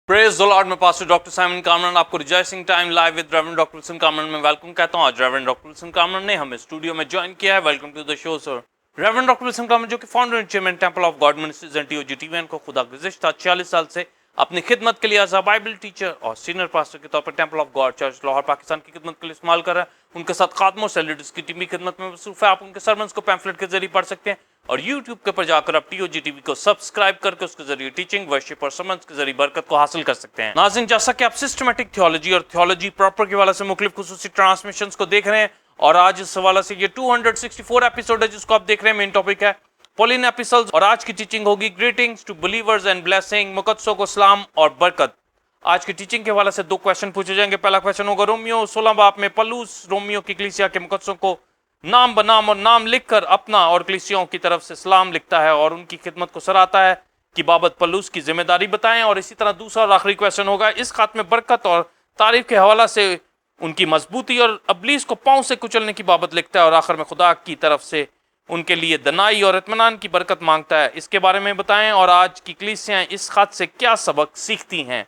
Praise the Lord. मैं pastor doctor Simon Kamran आपको rejoicing time live with reverend doctor Wilson Kamran में welcome कहता हूं। आज रेवरेंड डॉक्टर विल्सन कामरन ने हमें स्टूडियो में ज्वाइन किया है। Welcome to the show sir. Reverend doctor Wilson Kamran जो कि founder and chairman temple of God ministries and TOG TVN को खुदा गुज़िश्ता 46 साल से अपनी खिदमत के लिए एज अ बाइबल टीचर और सीनियर पास्टर के तौर पर temple of God church Lahore Pakistan की खिदमत के लिए इस्तेमाल कर रहा है। उनके साथ खादमों से लीडर्स की टीम की खिदमत में मसरूफ है। आप उनके सरमन्स को पैम्फलेट के जरिए पढ़ सकते हैं और YouTube के पर जाकर आप टीओजी टीवी को सब्सक्राइब करके उसके जरिए टीचिंग, वर्शिप और समन्स के जरिए बरकत को हासिल कर सकते हैं। नाज़रीन, जैसा कि आप सिस्टमैटिक थियोलॉजी और थियोलॉजी प्रॉपर के हवाले से मुख्तलिफ खुसूसी ट्रांसमिशंस को देख रहे हैं और आज इस हवाले से ये 264 एपिसोड है जिसको आप देख रहे हैं। मेन टॉपिक है पॉलिन एपिसोड्स और आज की टीचिंग होगी greetings to believers and blessing, मुकद्दसों को सलाम और बरकत। आज की टीचिंग के हवाले से दो क्वेश्चन पूछे जाएंगे। पहला क्वेश्चन होगा रोमियो 16 बाब में पलूस रोमियो की कलीसिया के मुकद्दसों को नाम बनाम और नाम लिखकर अपना और कलीसियाओं की तरफ से सलाम लिखता है और उनकी खिदमत को सराहता है कि बाबत पलूस की जिम्मेदारी बताएं। और इसी तरह दूसरा और आखिरी क्वेश्चन होगा इस खात में बरकत और तारीफ के हवाला से उनकी मजबूती और अबलीस को पांव से कुचलने की बाबत लिखता है और आखिर में खुदा की तरफ से उनके लिए दनाई और इत्मीनान की बरकत मांगता है। इसके बारे में बताएं और आज की कलीसियाएं इस खात से क्या सबक सीखती हैं।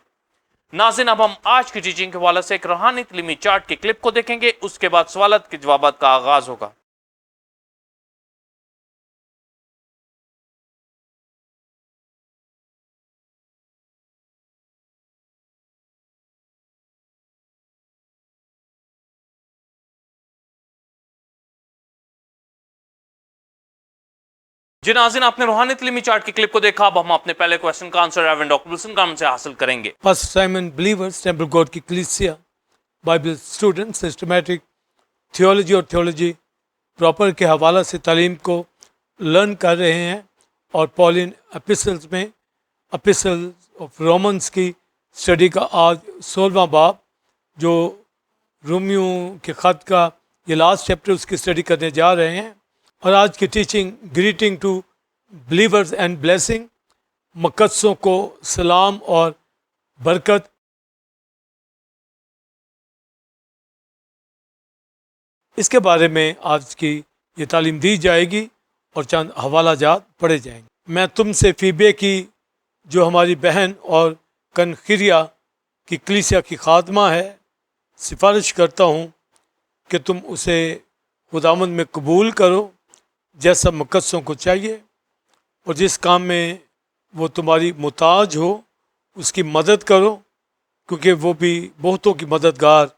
नाज़रीन, अब हम आज की टीचिंग के हवाले से एक रूहानी तालीमी चार्ट के क्लिप को देखेंगे। उसके बाद सवालत के जवाबात का आगाज होगा। जी नाज़रीन, आपने रूहानी तालीमी चार्ट के क्लिप को देखा। अब हम अपने पहले क्वेश्चन का answer reverend doctor Wilson Kamran से हासिल करेंगे। Pastor Simon believers temple God की कलीसिया बाइबल स्टूडेंट सिस्टमैटिक थियोलॉजी और थियोलॉजी प्रॉपर के हवाला से तालीम को लर्न कर रहे हैं और पॉलिन एपिसल्स में एपिसल्स ऑफ रोमन्स की स्टडी का आज 16वां बाब जो रोमियो के ख़त का ये लास्ट चैप्टर उसकी स्टडी करने जा रहे हैं। और आज की teaching greeting to believers and blessing, मुकद्दसों को सलाम और बरकत। इसके बारे में आज की ये तालीम दी जाएगी और चंद हवाला जात पढ़े जाएंगे। मैं तुमसे फीबे की जो हमारी बहन और कनखिरिया की कलीसिया की खादमा है सिफारिश करता हूँ कि तुम उसे खुदावंद में कबूल करो जैसा मुकद्दसों को चाहिए और जिस काम में वो तुम्हारी मुताज हो उसकी मदद करो, क्योंकि वो भी बहुतों की मददगार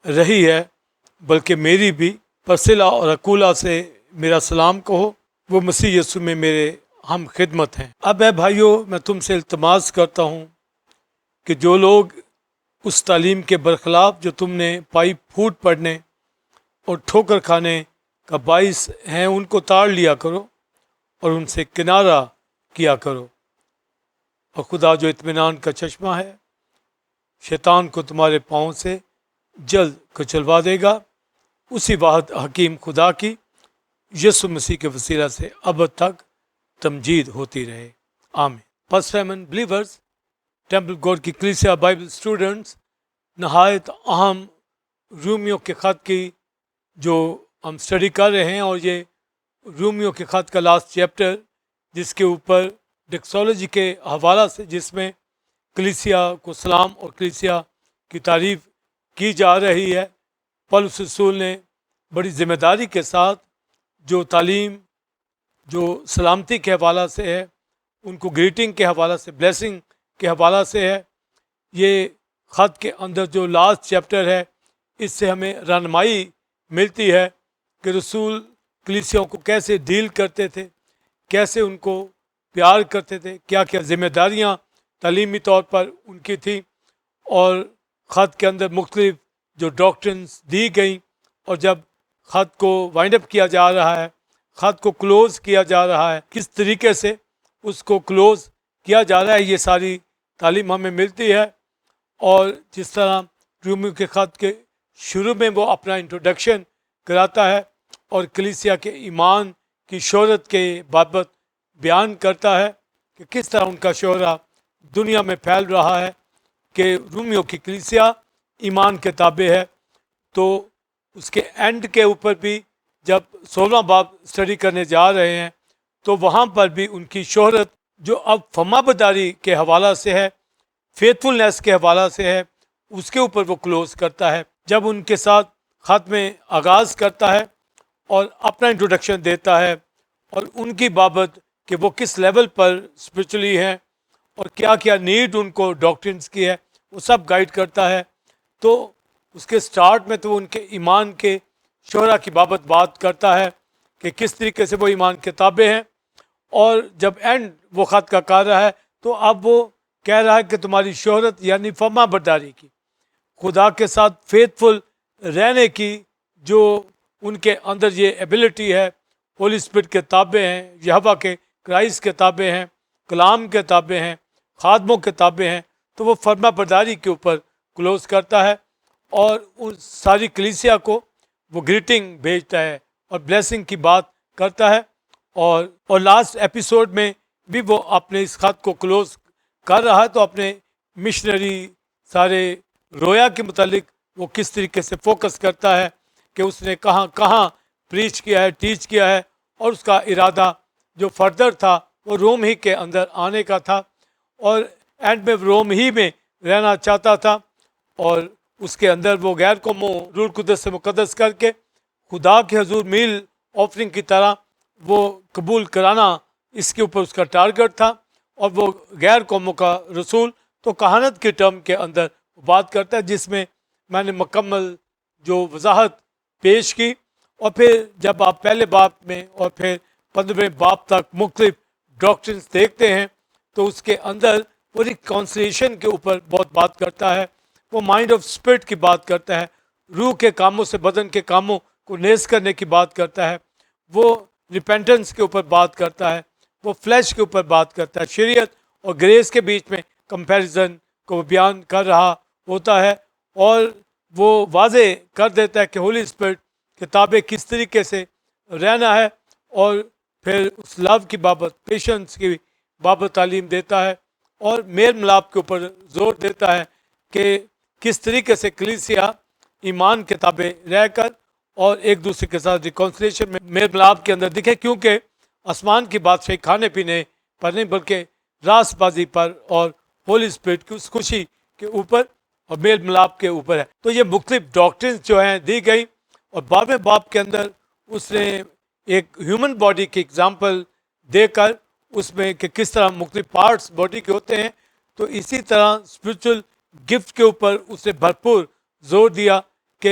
रही है, बल्कि मेरी भी। परसिला और अकूला से मेरा सलाम कहो, वो मसीह यीशु में मेरे हम खिदमत हैं। अब है भाइयों, मैं तुमसे इल्तमास करता हूँ कि जो लोग उस तालीम के बरखिलाफ़ जो तुमने पाइप फूट पड़ने और ठोकर खाने का बाइस हैं उनको ताड़ लिया करो और उनसे किनारा किया करो। और खुदा जो इत्मीनान का चश्मा है शैतान को तुम्हारे पाँव से जल्द कुचलवा देगा। उसी वाहिद हकीम खुदा की यीशु मसीह के वसीला से अब तक तमजीद होती रहे, आमीन। Pastor Simon believers temple God की कलीसिया बाइबल स्टूडेंट्स, नहायत अहम रोमियो के ख़त की जो हम स्टडी कर रहे हैं और ये रोमियो के ख़त का लास्ट चैप्टर जिसके ऊपर डेक्सोलॉजी के हवाला से जिसमें कलीसिया को सलाम और कलीसिया की तारीफ़ की जा रही है। पौलुस रसूल ने बड़ी ज़िम्मेदारी के साथ जो तालीम जो सलामती के हवाला से है, उनको ग्रीटिंग के हवाला से, ब्लेसिंग के हवाला से है, ये ख़त के अंदर जो लास्ट चैप्टर है इससे हमें रहनुमाई मिलती है कि रसूल कलीसियाओं को कैसे डील करते थे, कैसे उनको प्यार करते थे, क्या क्या जिम्मेदारियां तालीमी तौर पर उनकी थी। और ख़त के अंदर मुख्तलिफ जो डॉक्ट्रिन्स दी गई और जब ख़त को वाइंड अप किया जा रहा है, ख़त को क्लोज़ किया जा रहा है, किस तरीके से उसको क्लोज़ किया जा रहा है, ये सारी तालीम हमें मिलती है। और जिस तरह रोमियो के ख़त के शुरू में वो अपना इंट्रोडक्शन कराता है और कलीसिया के ईमान की शोहरत के बाबत बयान करता है कि किस तरह उनका शोहरा दुनिया में फैल रहा है कि रोमियो की कलीसिया ईमान के ताबे है। तो उसके एंड के ऊपर भी जब 16वां बाब स्टडी करने जा रहे हैं तो वहाँ पर भी उनकी शोहरत जो अब फमाबदारी के हवाला से है, फेथफुलनेस के हवाला से है, उसके ऊपर वो क्लोज करता है। जब उनके साथ ख़त में आगाज़ करता है और अपना इंट्रोडक्शन देता है और उनकी बाबत कि वो किस लेवल पर स्पिरिचुअली हैं और क्या क्या नीड उनको डॉक्ट्रिन्स की है, वो सब गाइड करता है। तो उसके स्टार्ट में तो वो उनके ईमान के शोहरा की बात करता है कि किस तरीके से वो ईमान के ताबे हैं, और जब एंड वो ख़त का कर रहा है तो अब वो कह रहा है कि तुम्हारी शोहरत यानी फर्मा बरदारी की, खुदा के साथ फेथफुल रहने की जो उनके अंदर ये एबिलिटी है, होली स्पिरिट के ताबे हैं, यहोवा के क्राइस्ट के ताबे हैं, कलाम के ताबे हैं, खादमों के ताबे हैं, तो वो फर्मा बरदारी के ऊपर क्लोज करता है और उन सारी कलीसिया को वो ग्रीटिंग भेजता है और ब्लेसिंग की बात करता है। और लास्ट एपिसोड में भी वो अपने इस खत को क्लोज कर रहा है, तो अपने मिशनरी सारे रोया के मुतालिक वो किस तरीके से फोकस करता है कि उसने कहाँ कहाँ प्रीच किया है, टीच किया है, और उसका इरादा जो फर्दर था वो रोम ही के अंदर आने का था और एंड में रोम ही में रहना चाहता था, और उसके अंदर वो गैर कौमों रूल कुदस से मुकद्दस करके खुदा के हजूर मील ऑफरिंग की तरह वो कबूल कराना, इसके ऊपर उसका टारगेट था। और वो गैर कौमों का रसूल तो कहानत के टर्म के अंदर बात करता है, जिसमें मैंने मुकम्मल जो वजाहत पेश की। और फिर जब आप पहले बाप में और फिर 15वें बाप तक मुख्तलिफ डॉक्ट्रिन्स देखते हैं तो उसके अंदर वो रिकॉन्सिलिएशन के ऊपर बहुत बात करता है, वो माइंड ऑफ स्पिरिट की बात करता है, रूह के कामों से बदन के कामों को नेस करने की बात करता है, वो रिपेंटेंस के ऊपर बात करता है, वो फ्लैश के ऊपर बात करता है, शरीयत और ग्रेस के बीच में कंपैरिजन को बयान कर रहा होता है, और वो वाजे कर देता है कि होली स्पिरिट किताबें किस तरीके से रहना है, और फिर उस लव की बाबत, पेशेंस की बाबत तालीम देता है, और मेल मिलाप के ऊपर जोर देता है कि किस तरीके से कलीसिया ईमान किताबें रहकर और एक दूसरे के साथ रिकॉन्सिलिएशन में मेल मिलाप के अंदर दिखे, क्योंकि आसमान की बादशाही खाने पीने पर नहीं बल्कि रासबाजी पर और होली स्पिरिट की उस खुशी के ऊपर और मेल मिलाप के ऊपर है। तो ये मुख्तलिफ डॉक्ट्रिन्स जो हैं दी गई, और 12वें बाप के अंदर उसने एक ह्यूमन बॉडी की एग्जाम्पल देकर उसमें कि किस तरह मुख्तलिफ पार्ट्स बॉडी के होते हैं, तो इसी तरह स्पिरिचुअल गिफ्ट के ऊपर उसने भरपूर जोर दिया कि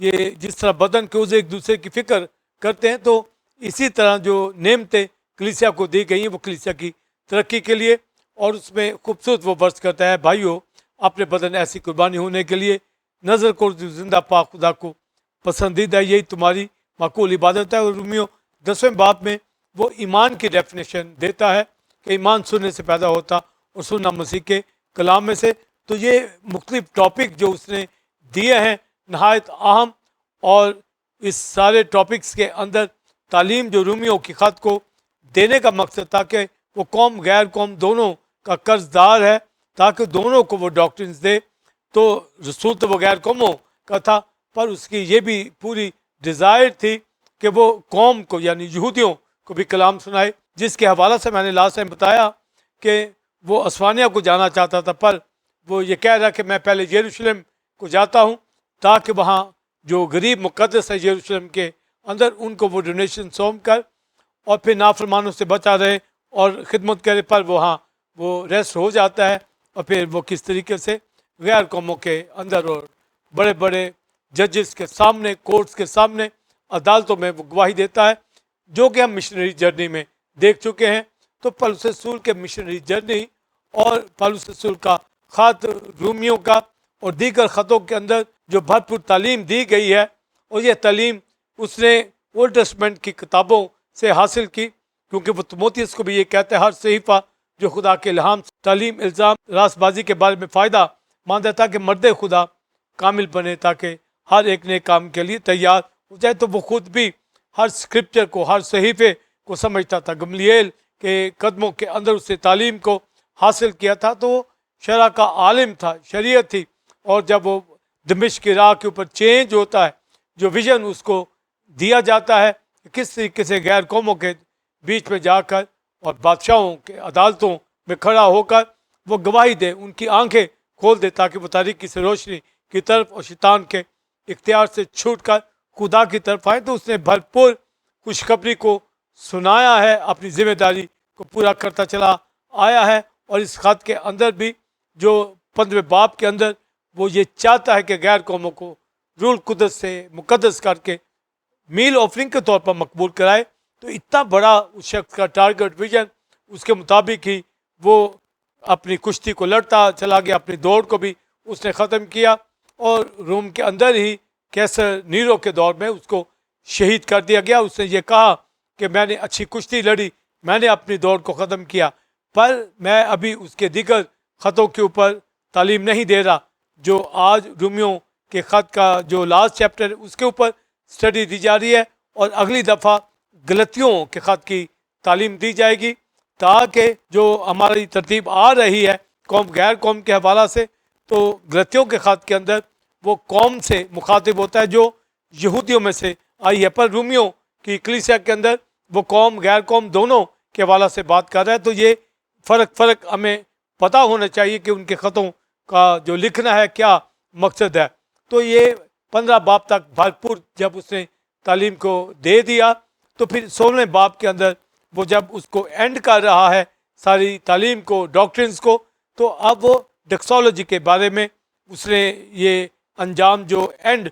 ये जिस तरह बदन के उसे एक दूसरे की फिक्र करते हैं, तो इसी तरह जो नेमतें कलीसिया को दी गई हैं वो कलीसिया की तरक्की के लिए। और उसमें खूबसूरत वो वर्ष करता है, भाइयों अपने बदन ऐसी कुर्बानी होने के लिए नज़र को जिंदा पाक खुदा को पसंदीदा यही तुम्हारी माकूल इबादत है। और रोमियो 10वें बाब में वो ईमान की डेफिनेशन देता है कि ईमान सुनने से पैदा होता और सुनना मसीह के कलाम में से। तो ये मुख्तलिफ टॉपिक जो उसने दिए हैं नहायत अहम, और इस सारे टॉपिक्स के अंदर तालीम जो रोमियो की ख़त को देने का मकसद था कि वो कौम गैर कौम दोनों का कर्जदार है, ताकि दोनों को वो डॉक्ट्रिन्स दे। तो रसूल तो वो गैर कौमों का था, पर उसकी ये भी पूरी डिज़ायर थी कि वो कौम को यानी यहूदियों को भी कलाम सुनाए, जिसके हवाला से मैंने लास्ट टाइम बताया कि वो अस्वानिया को जाना चाहता था, पर वो ये कह रहा कि मैं पहले यरूशलेम को जाता हूँ ताकि वहाँ जो गरीब मुकद्दस है यरूशलेम के अंदर उनको वो डोनेशन सौंप कर और फिर नाफरमानों से बचा रहे और खिदमत करे, पर वहाँ वो रेस्ट हो जाता है। और फिर वो किस तरीके से गैर कौमों के अंदर और बड़े बड़े जजेस के सामने, कोर्ट्स के सामने, अदालतों में वो गवाही देता है, जो कि हम मिशनरी जर्नी में देख चुके हैं। तो पौलुस रसूल के मिशनरी जर्नी और पौलुस रसूल का ख़त रोमियो का और दीगर ख़तों के अंदर जो भरपूर तालीम दी गई है, और ये तालीम उसने ओल्ड टेस्टमेंट की किताबों से हासिल की, क्योंकि वो तिमोथियस को भी ये कहते हैं हर सहीफ़ा जो खुदा के इल्हाम तालीम इल्ज़ाम रासबाजी के बारे में फ़ायदा मानता था कि मर्द खुदा कामिल बने ताकि हर एक नए काम के लिए तैयार हो जाए। तो वो खुद भी हर स्क्रिप्चर को, हर सहीफ़े को समझता था। गमलिएल के कदमों के अंदर उससे तालीम को हासिल किया था, तो शरा का आलिम था, शरीयत थी। और जब वो दमिश्क की राह के ऊपर चेंज होता है, जो विजन उसको दिया जाता है किस तरीके से गैर कौमों के बीच में जाकर और बादशाहों के अदालतों में खड़ा होकर वो गवाही दे, उनकी आंखें खोल दे, ताकि वो तारीकी से रोशनी की तरफ और शैतान के इख्तियार से छूटकर खुदा की तरफ आए। तो उसने भरपूर खुशखबरी को सुनाया है, अपनी जिम्मेदारी को पूरा करता चला आया है। और इस खत के अंदर भी जो 15वें बाब के अंदर वो ये चाहता है कि गैर कौमों को रूल कुदस से मुकद्दस करके मील ऑफरिंग के तौर पर मकबूल कराए। तो इतना बड़ा उस शख्स का टारगेट विजन, उसके मुताबिक ही वो अपनी कुश्ती को लड़ता चला गया, अपनी दौड़ को भी उसने ख़त्म किया और रोम के अंदर ही कैसर नीरो के दौर में उसको शहीद कर दिया गया। उसने ये कहा कि मैंने अच्छी कुश्ती लड़ी, मैंने अपनी दौड़ को ख़त्म किया, पर मैं अभी उसके दिगर ख़तों के ऊपर तालीम नहीं दे रहा। जो आज रोमियो के ख़त का जो लास्ट चैप्टर है उसके ऊपर स्टडी दी जा रही है और अगली दफ़ा गलतियों के ख़त की तालीम दी जाएगी, ताकि जो हमारी तरतीब आ रही है कौम गैर कौम के हवाला से, तो गलतियों के ख़त के अंदर वो कौम से मुखातिब होता है जो यहूदियों में से आई है, पर रोमियो की कलीसिया के अंदर वो कौम गैर कौम दोनों के हवाला से बात कर रहा है। तो ये फ़र्क हमें पता होना चाहिए कि उनके ख़तों का जो लिखना है क्या मकसद है। तो ये 15 बाब तक भरपूर जब उसने तालीम को दे दिया, तो फिर 16वें बाब के अंदर वो जब उसको एंड कर रहा है सारी तालीम को, डॉक्ट्रिन्स को, तो अब वो डक्सोलॉजी के बारे में उसने ये अंजाम जो एंड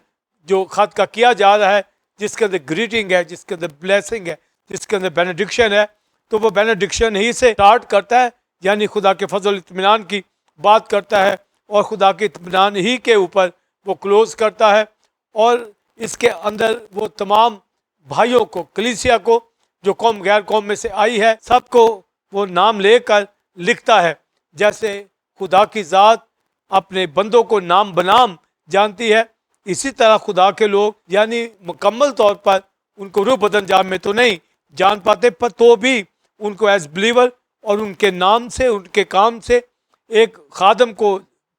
जो ख़त का किया जा रहा है, जिसके अंदर ग्रीटिंग है, जिसके अंदर ब्लेसिंग है, जिसके अंदर बेनेडिक्शन है, तो वो बेनेडिक्शन ही से स्टार्ट करता है, यानी खुदा के फजल इत्मीनान की बात करता है और खुदा के इत्मीनान ही के ऊपर वो क्लोज करता है। और इसके अंदर वो तमाम भाइयों को, कलीसिया को, जो कौम गैर कौम में से आई है, सबको वो नाम लेकर लिखता है। जैसे खुदा की ज़ात अपने बंदों को नाम बनाम जानती है, इसी तरह खुदा के लोग यानी मुकम्मल तौर पर उनको रूह बदन जाम में तो नहीं जान पाते, पर तो भी उनको एज बिलीवर और उनके नाम से, उनके काम से एक खादम को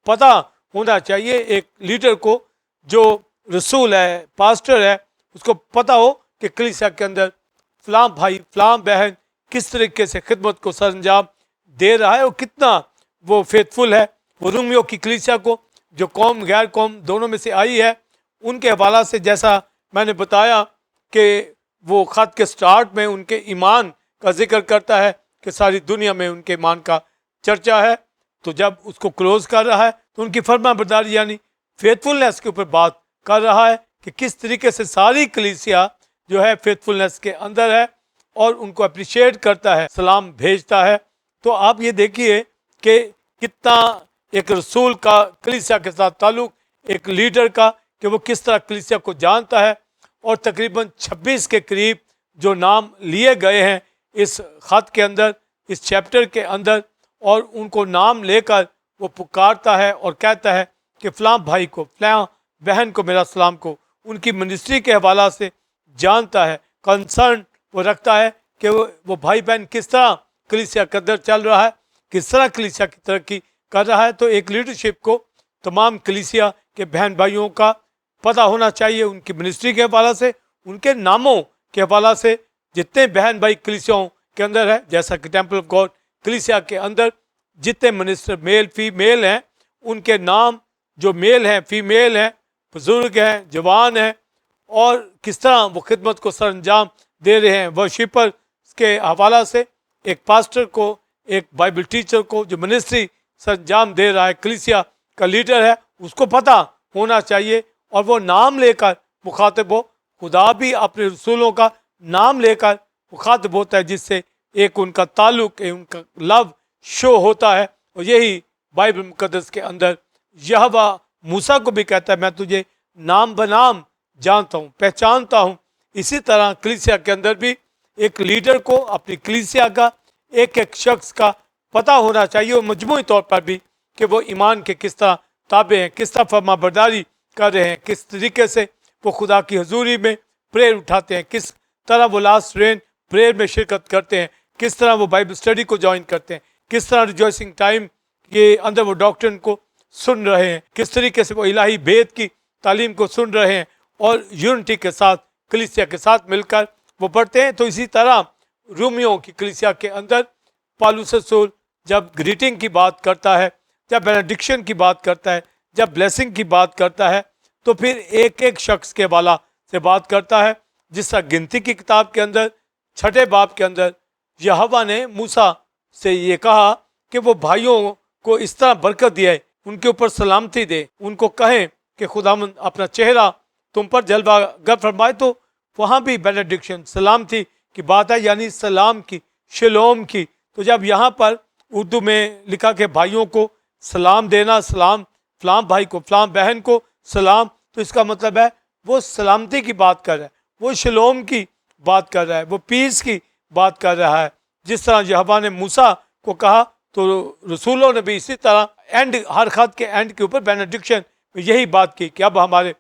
पता होना चाहिए, एक लीडर को जो रसूल है, पास्टर है, उसको पता हो कि कलीसिया के अंदर फ़लाँ भाई, फ़लाँ बहन किस तरीके से खिदमत को सरंजाम दे रहा है और कितना वो फेथफुल है। वो रोमियो की कलीसिया को, जो कौम गैर कौम दोनों में से आई है, उनके हवाला से जैसा मैंने बताया कि वो ख़त के स्टार्ट में उनके ईमान का जिक्र करता है कि सारी दुनिया में उनके ईमान का चर्चा है। तो जब उसको क्लोज कर रहा है तो उनकी फर्माबरदारी यानी फेथफुलनेस के ऊपर बात कर रहा है कि किस तरीके से सारी कलीसिया जो है फेथफुलनेस के अंदर है और उनको अप्रिशिएट करता है, सलाम भेजता है। तो आप ये देखिए कि कितना एक रसूल का कलीसिया के साथ ताल्लुक, एक लीडर का, कि वो किस तरह कलीसिया को जानता है। और तकरीबन 26 के करीब जो नाम लिए गए हैं इस ख़त के अंदर, इस चैप्टर के अंदर, और उनको नाम लेकर वो पुकारता है और कहता है कि फ़लाँ भाई को, फ़लाँ बहन को मेरा सलाम को, उनकी मिनिस्ट्री के हवाला से जानता है, कंसर्न वो रखता है कि वो भाई बहन किस तरह कलीसिया के अंदर चल रहा है, किस तरह कलीसिया की तरक्की कर रहा है। तो एक लीडरशिप को तमाम कलीसिया के बहन भाइयों का पता होना चाहिए, उनकी मिनिस्ट्री के हवाला से, उनके नामों के हवाला से। जितने बहन भाई कलीसियाओं के अंदर है, जैसा कि टेम्पल ऑफ गॉड कलीसिया के अंदर जितने मिनिस्टर मेल फीमेल हैं, उनके नाम जो मेल हैं, फीमेल हैं, बुजुर्ग हैं, जवान हैं, और किस तरह वो खिदमत को सरअंजाम दे रहे हैं वर्शिपर के हवाला से। एक पास्टर को, एक बाइबल टीचर को जो मिनिस्ट्री सरअंजाम दे रहा है, कलीसिया का लीडर है, उसको पता होना चाहिए और वो नाम लेकर मुखातिब हो। खुदा भी अपने रसूलों का नाम लेकर मुखातिब होता है, जिससे एक उनका ताल्लुक, उनका लव शो होता है। और यही बाइबल मुकद्दस के अंदर यहोवा मूसा को भी कहता है, मैं तुझे नाम बनाम जानता हूँ, पहचानता हूँ। इसी तरह कलीसिया के अंदर भी एक लीडर को अपनी कलीसिया का एक एक शख्स का पता होना चाहिए, और मजमूई तौर पर भी कि वो ईमान के किस तरह ताबे हैं, किस तरह फरमाबरदारी कर रहे हैं, किस तरीके से वो खुदा की हजूरी में प्रेयर उठाते हैं, किस तरह वो लास्ट रेन प्रेयर में शिरकत करते हैं, किस तरह वो बाइबल स्टडी को ज्वाइन करते हैं, किस तरह रिजॉइसिंग टाइम के अंदर वो डॉक्ट्रिन को सुन रहे हैं, किस तरीके से वो इलाही भेद की तालीम को सुन रहे हैं और यूनिटी के साथ कलीसिया के साथ मिलकर वो पढ़ते हैं। तो इसी तरह रोमियो की कलीसिया के अंदर पौलुस रसूल जब ग्रीटिंग की बात करता है, जब बेनेडिक्शन की बात करता है, जब ब्लेसिंग की बात करता है, तो फिर एक एक शख्स के हवाला से बात करता है। जिस तरह गिनती की किताब के अंदर 6 बाब के अंदर यहोवा ने मूसा से ये कहा कि वो भाइयों को इस तरह बरकत दिए, उनके ऊपर सलामती दे, उनको कहें कि खुदावंद अपना चेहरा तुम पर जलवा गर फरमाए। तो वहाँ भी बेनेडिक्शन सलामती की बात है, यानी सलाम की, शलोम की। तो जब यहाँ पर उर्दू में लिखा कि भाइयों को सलाम देना, सलाम फलाम भाई को, फलाम बहन को सलाम, तो इसका मतलब है वो सलामती की बात कर रहा है, वो शलोम की बात कर रहा है, वो पीस की बात कर रहा है। जिस तरह यहोवा ने मूसा को कहा, तो रसूलों ने भी इसी तरह हर खत के एंड के ऊपर बेनेडिक्शन में यही बात की कि अब हमारे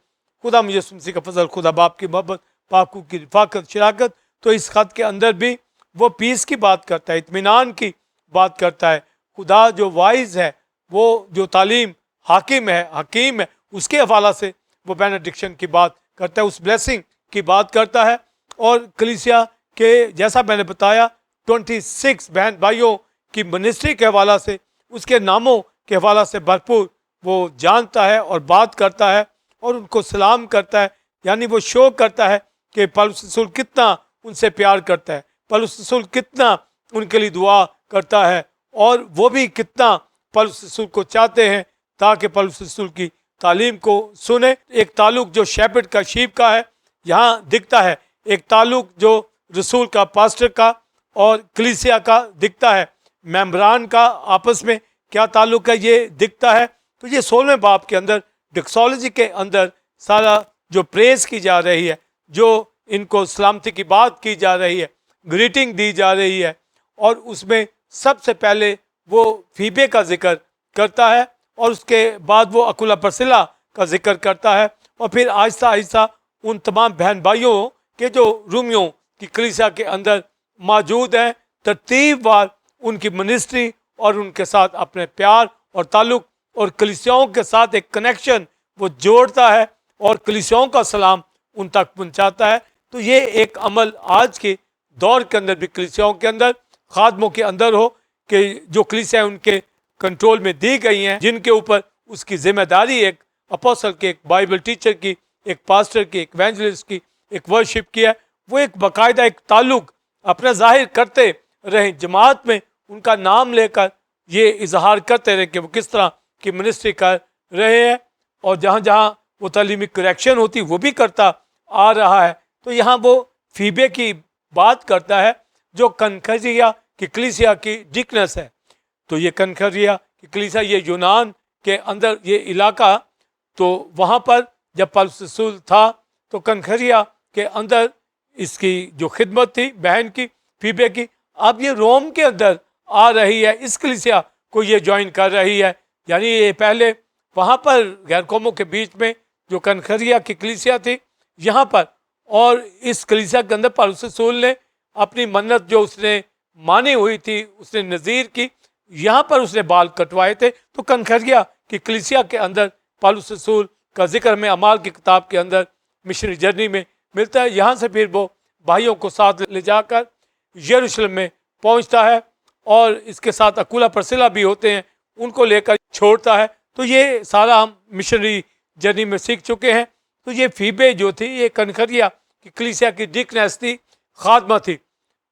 खुदा यीशु मसीह का फजल, खुदा बाप की मोहब्बत, पाकू की रिफाकत, शराकत, तो इस खत के अंदर भी वो पीस की बात करता है, इत्मीनान की बात करता है। खुदा जो वाइज है, वो जो तालीम हाकिम है, हकीम है, उसके हवाला से वो बेनेडिक्शन की बात करता है, उस ब्लेसिंग की बात करता है। और कलीसिया के, जैसा मैंने बताया, 26 बहन भाइयों की मिनिस्ट्री के हवाला से, उसके नामों के हवाला से भरपूर वो जानता है और बात करता है और उनको सलाम करता है। यानी वो शो करता है कि पौलुस रसूल कितना उनसे प्यार करता है, पौलुस रसूल कितना उनके लिए दुआ करता है, और वो भी कितना पौलुस रसूल को चाहते हैं ताकि पौलुस रसूल की तालीम को सुने। एक ताल्लुक जो शेपर्ड का, शीप का है, यहाँ दिखता है। एक ताल्लुक जो रसूल का, पास्टर का और कलीसिया का दिखता है। मेम्बरान का आपस में क्या ताल्लुक है, ये दिखता है। तो ये 16वें बाब के अंदर, डिक्सोलॉजी के अंदर सारा जो प्रेस की जा रही है, जो इनको सलामती की बात की जा रही है, ग्रीटिंग दी जा रही है, और उसमें सबसे पहले वो फीबे का जिक्र करता है और उसके बाद वो अकुला परसिला का जिक्र करता है, और फिर आहिस्ता आहिस्ता उन तमाम बहन भाइयों के जो रूमियों की कलीसिया के अंदर मौजूद हैं, तरतीबवार उनकी मिनिस्ट्री और उनके साथ अपने प्यार और ताल्लुक और कलीसियाओं के साथ एक कनेक्शन वो जोड़ता है और कलीसियाओं का सलाम उन तक पहुंचाता है। तो ये एक अमल आज के दौर के अंदर भी कलीसियाओं के अंदर, खादमों के अंदर हो, कि जो कलीसियाएं उनके कंट्रोल में दी गई हैं, जिनके ऊपर उसकी जिम्मेदारी एक अपोस्टल की, एक बाइबल टीचर की, एक पास्टर की, एक इवेंजलिस्ट की, एक वर्शिप की है, वो एक बाकायदा एक ताल्लुक अपना जाहिर करते रहें, जमात में उनका नाम लेकर ये इजहार करते रहें कि वो किस तरह की मिनिस्ट्री कर रहे हैं, और जहाँ जहाँ वो तालीमी करेक्शन होती वो भी करता आ रहा है। तो यहाँ वो फीबे की बात करता है जो कनखरिया की कलीसिया की डिकनेस है। तो ये कनखरिया की कलीसिया, ये यूनान के अंदर ये इलाका, तो वहाँ पर जब पौलुस रसूल था तो कनखरिया के अंदर इसकी जो खिदमत थी बहन की, फीबे की, अब ये रोम के अंदर आ रही है, इस कलीसिया को ये ज्वाइन कर रही है। यानी ये पहले वहाँ पर गैर कौमों के बीच में जो कनखरिया की कलीसिया थी यहाँ पर, और इस कलीसिया के अंदर पौलुस रसूल ने अपनी मन्नत जो उसने मानी हुई थी, उसने नज़ीर की, यहाँ पर उसने बाल कटवाए थे। तो कनखरिया की कलीसिया के अंदर पौलुस रसूल का जिक्र में अमाल की किताब के अंदर मिशनरी जर्नी में मिलता है। यहाँ से फिर वो भाइयों को साथ ले जाकर यरूशलेम में पहुँचता है, और इसके साथ अकुला परसिला भी होते हैं, उनको लेकर छोड़ता है। तो ये सारा हम मिशनरी जर्नी में सीख चुके हैं। तो ये फीबे जो थी, ये कनखरिया की कलीसिया की डिकनेस थी, खादमा थी।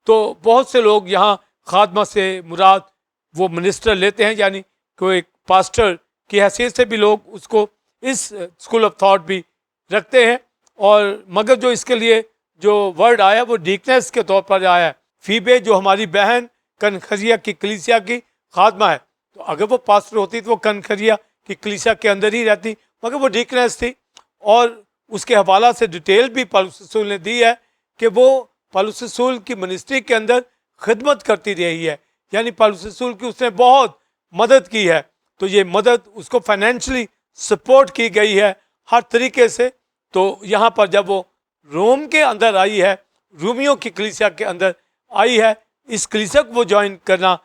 तो बहुत से लोग यहाँ खादमा से मुराद वो मिनिस्टर लेते हैं, यानी कोई एक पास्टर की हैसियत से भी लोग उसको इस स्कूल ऑफ थॉट भी रखते हैं। और मगर जो इसके लिए जो वर्ड आया वो डिकनेस के तौर पर आया है। फीबे जो हमारी बहन कनखरिया की कलीसिया की खादमा है, तो अगर वो पास्टर होती तो वो कनखरिया की कलीसिया के अंदर ही रहती, मगर वो डिकनेस थी। और उसके हवाला से डिटेल भी पौलुस रसूल ने दी है कि वो पौलुस रसूल की मिनिस्ट्री के अंदर खिदमत करती रही है, यानी पौलुस रसूल की उसने बहुत मदद की है। तो ये मदद उसको फाइनेंशियली सपोर्ट की गई है हर तरीके से। तो यहाँ पर जब वो रोम के अंदर आई है, रूमियों की कलीसिया के अंदर आई है, इस कलीसिया को वो ज्वाइन करना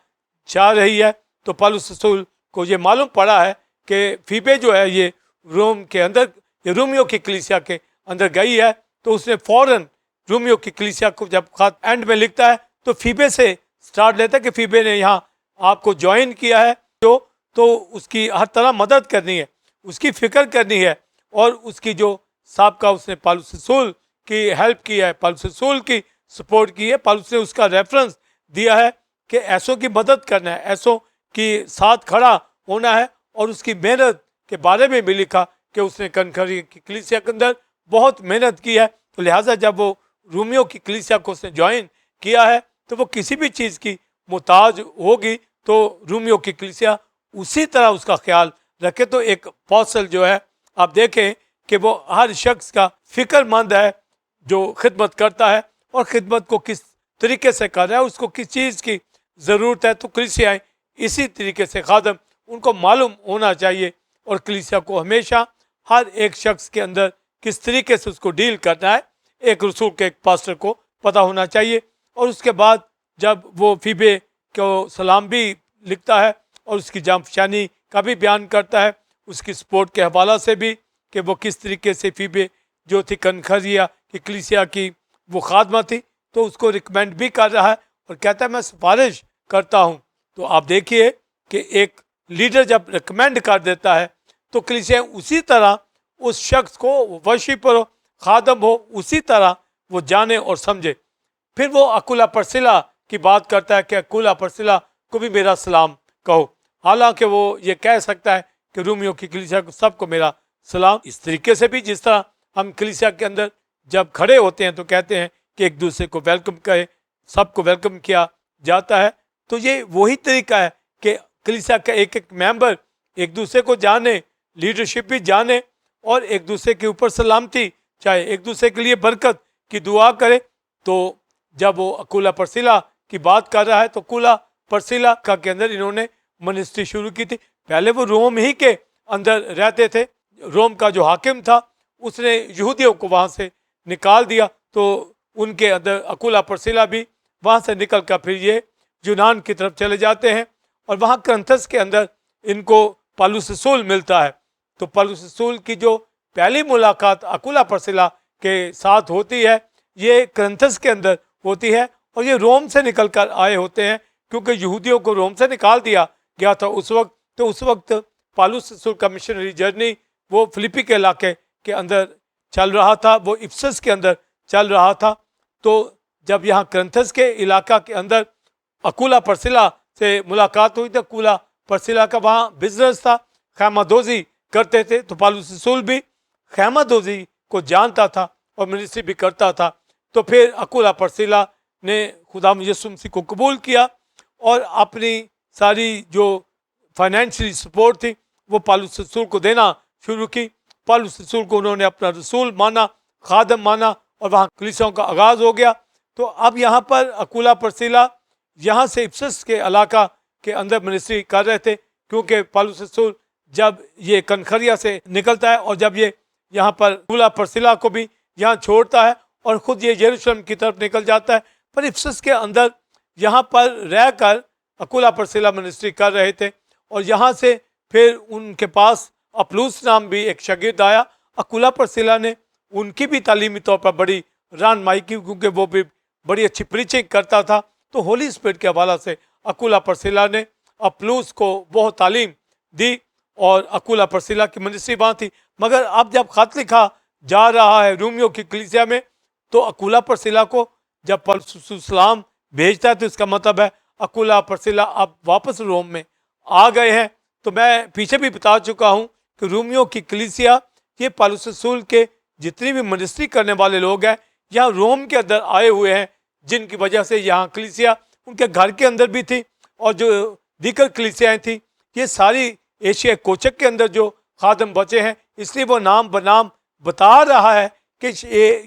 चाह रही है, तो पौलुस रसूल को ये मालूम पड़ा है कि फीबे जो है ये रोम के अंदर, ये रूमियों की कलीसिया के अंदर गई है। तो उसने फौरन रूमियों की कलीसिया को जब खत एंड में लिखता है तो फीबे से स्टार्ट लेता है कि फीबे ने यहाँ आपको ज्वाइन किया है जो, तो उसकी हर तरह मदद करनी है, उसकी फिक्र करनी है, और उसकी जो साबका उसने पौलुस रसूल की हेल्प की है, पौलुस रसूल की सपोर्ट की है, पौलुस ने उसका रेफरेंस दिया है कि ऐसों की मदद करना है, ऐसों की साथ खड़ा होना है। और उसकी मेहनत के बारे में भी लिखा कि उसने कनखरी की कलीसिया के अंदर बहुत मेहनत की है। तो लिहाजा जब वो रोमियो की कलीसिया को उसने ज्वाइन किया है तो वो किसी भी चीज़ की मुताज होगी तो रोमियो की कलीसिया उसी तरह उसका ख्याल रखे। तो एक अपोस्टल जो है, आप देखें कि वो हर शख्स का फिक्रमंद है जो खिदमत करता है, और खिदमत को किस तरीके से कर रहा है, उसको किस चीज़ की ज़रूरत है। तो कलीसियाएँ इसी तरीके से खादम उनको मालूम होना चाहिए, और कलीसिया को हमेशा हर एक शख्स के अंदर किस तरीके से उसको डील करना है, एक रसूल के एक पास्टर को पता होना चाहिए। और उसके बाद जब वो फीबे को सलाम भी लिखता है और उसकी जामफशानी का भी बयान करता है, उसकी सपोर्ट के हवाला से भी कि वो किस तरीके से फीबे जो थी कनखरिया की कलीसिया की वो खादमा थी, तो उसको रिकमेंड भी कर रहा है और कहता है मैं सिफारिश करता हूँ। तो आप देखिए कि एक लीडर जब रिकमेंड कर देता है तो कलीसिया उसी तरह उस शख्स को वर्शिपर हो, खादम हो, उसी तरह वो जाने और समझे। फिर वो अकुला परसिला की बात करता है कि अकुला परसिला को भी मेरा सलाम कहो। हालांकि वो ये कह सकता है कि रोमियो की कलीसिया को सबको मेरा सलाम। इस तरीके से भी जिस तरह हम कलीसिया के अंदर जब खड़े होते हैं तो कहते हैं कि एक दूसरे को वेलकम कहे, सबको वेलकम किया जाता है। तो ये वही तरीका है कि कलीसिया का एक एक मेंबर एक दूसरे को जाने, लीडरशिप भी जाने, और एक दूसरे के ऊपर सलामती चाहे, एक दूसरे के लिए बरकत की दुआ करे। तो जब वो अकुला परसिला की बात कर रहा है तो अकुला परसिला का के अंदर इन्होंने मिनिस्ट्री शुरू की थी। पहले वो रोम ही के अंदर रहते थे, रोम का जो हाकिम था उसने यहूदियों को वहाँ से निकाल दिया, तो उनके अंदर अकुला परसिला भी वहाँ से निकल कर फिर ये यूनान की तरफ चले जाते हैं, और वहाँ करंथस के अंदर इनको पौलुस रसूल मिलता है। तो पौलुस रसूल की जो पहली मुलाकात अकुला परसिला के साथ होती है ये करंथस के अंदर होती है, और ये रोम से निकल कर आए होते हैं क्योंकि यहूदियों को रोम से निकाल दिया गया था उस वक्त। तो उस वक्त पौलुस रसूल का मिशनरी जर्नी वो फिलिपी के इलाके के अंदर चल रहा था, वो इफसस के अंदर चल रहा था। तो जब यहाँ करंथस के इलाका के अंदर अकुला परसिला से मुलाकात हुई तो अकुला परसिला का वहाँ बिजनेस था, खैमादोजी करते थे। तो पौलुस रसूल भी खैमादोजी को जानता था और मिनिस्ट्री भी करता था। तो फिर अकुला परसिला ने खुदा यीशु मसीह को कबूल किया और अपनी सारी जो फाइनेंशियली सपोर्ट थी वो पौलुस रसूल को देना शुरू की। पौलुस रसूल को उन्होंने अपना रसूल माना, खादम माना, और वहाँ कलीसियाओं का आगाज़ हो गया। तो अब यहाँ पर अकुला परसिला यहाँ से इफसस के इलाका के अंदर मिनिस्ट्री कर रहे थे, क्योंकि पौलुस रसूल जब ये कनखरिया से निकलता है और जब ये यहाँ पर अकुला परसिला को भी यहाँ छोड़ता है और ख़ुद ये यरूशलेम की तरफ निकल जाता है। पर इफसस के अंदर यहाँ पर रहकर अकुला परसिला मिनिस्ट्री कर रहे थे, और यहाँ से फिर उनके पास अपलूस नाम भी एक शागिर्द आया। अकुला परसिला ने उनकी भी तालीमी तौर पर बड़ी रहनुमाई की, क्योंकि वो भी बड़ी अच्छी प्रीचिंग करता था। तो होली स्पिरिट के हवाला से अकुला परसिला ने अपलूस को बहुत तालीम दी और अकुला परसिला की मिनिस्ट्री वहाँ थी। मगर अब जब खत लिखा जा रहा है रोमियो की कलीसिया में, तो अकुला परसिला को जब पौलुस सलाम भेजता है तो इसका मतलब है अकुला परसिला अब वापस रोम में आ गए हैं। तो मैं पीछे भी बता चुका हूँ कि रोमियो की कलीसिया ये पौलुस रसूल के जितनी भी मिनिस्ट्री करने वाले लोग हैं यहाँ रोम के अंदर आए हुए हैं, जिनकी वजह से यहाँ कलीसिया उनके घर के अंदर भी थी, और जो दीगर कलीसियाएँ थी ये सारी एशिया कोचक के अंदर जो खादम बचे हैं, इसलिए वो नाम बनाम बता रहा है कि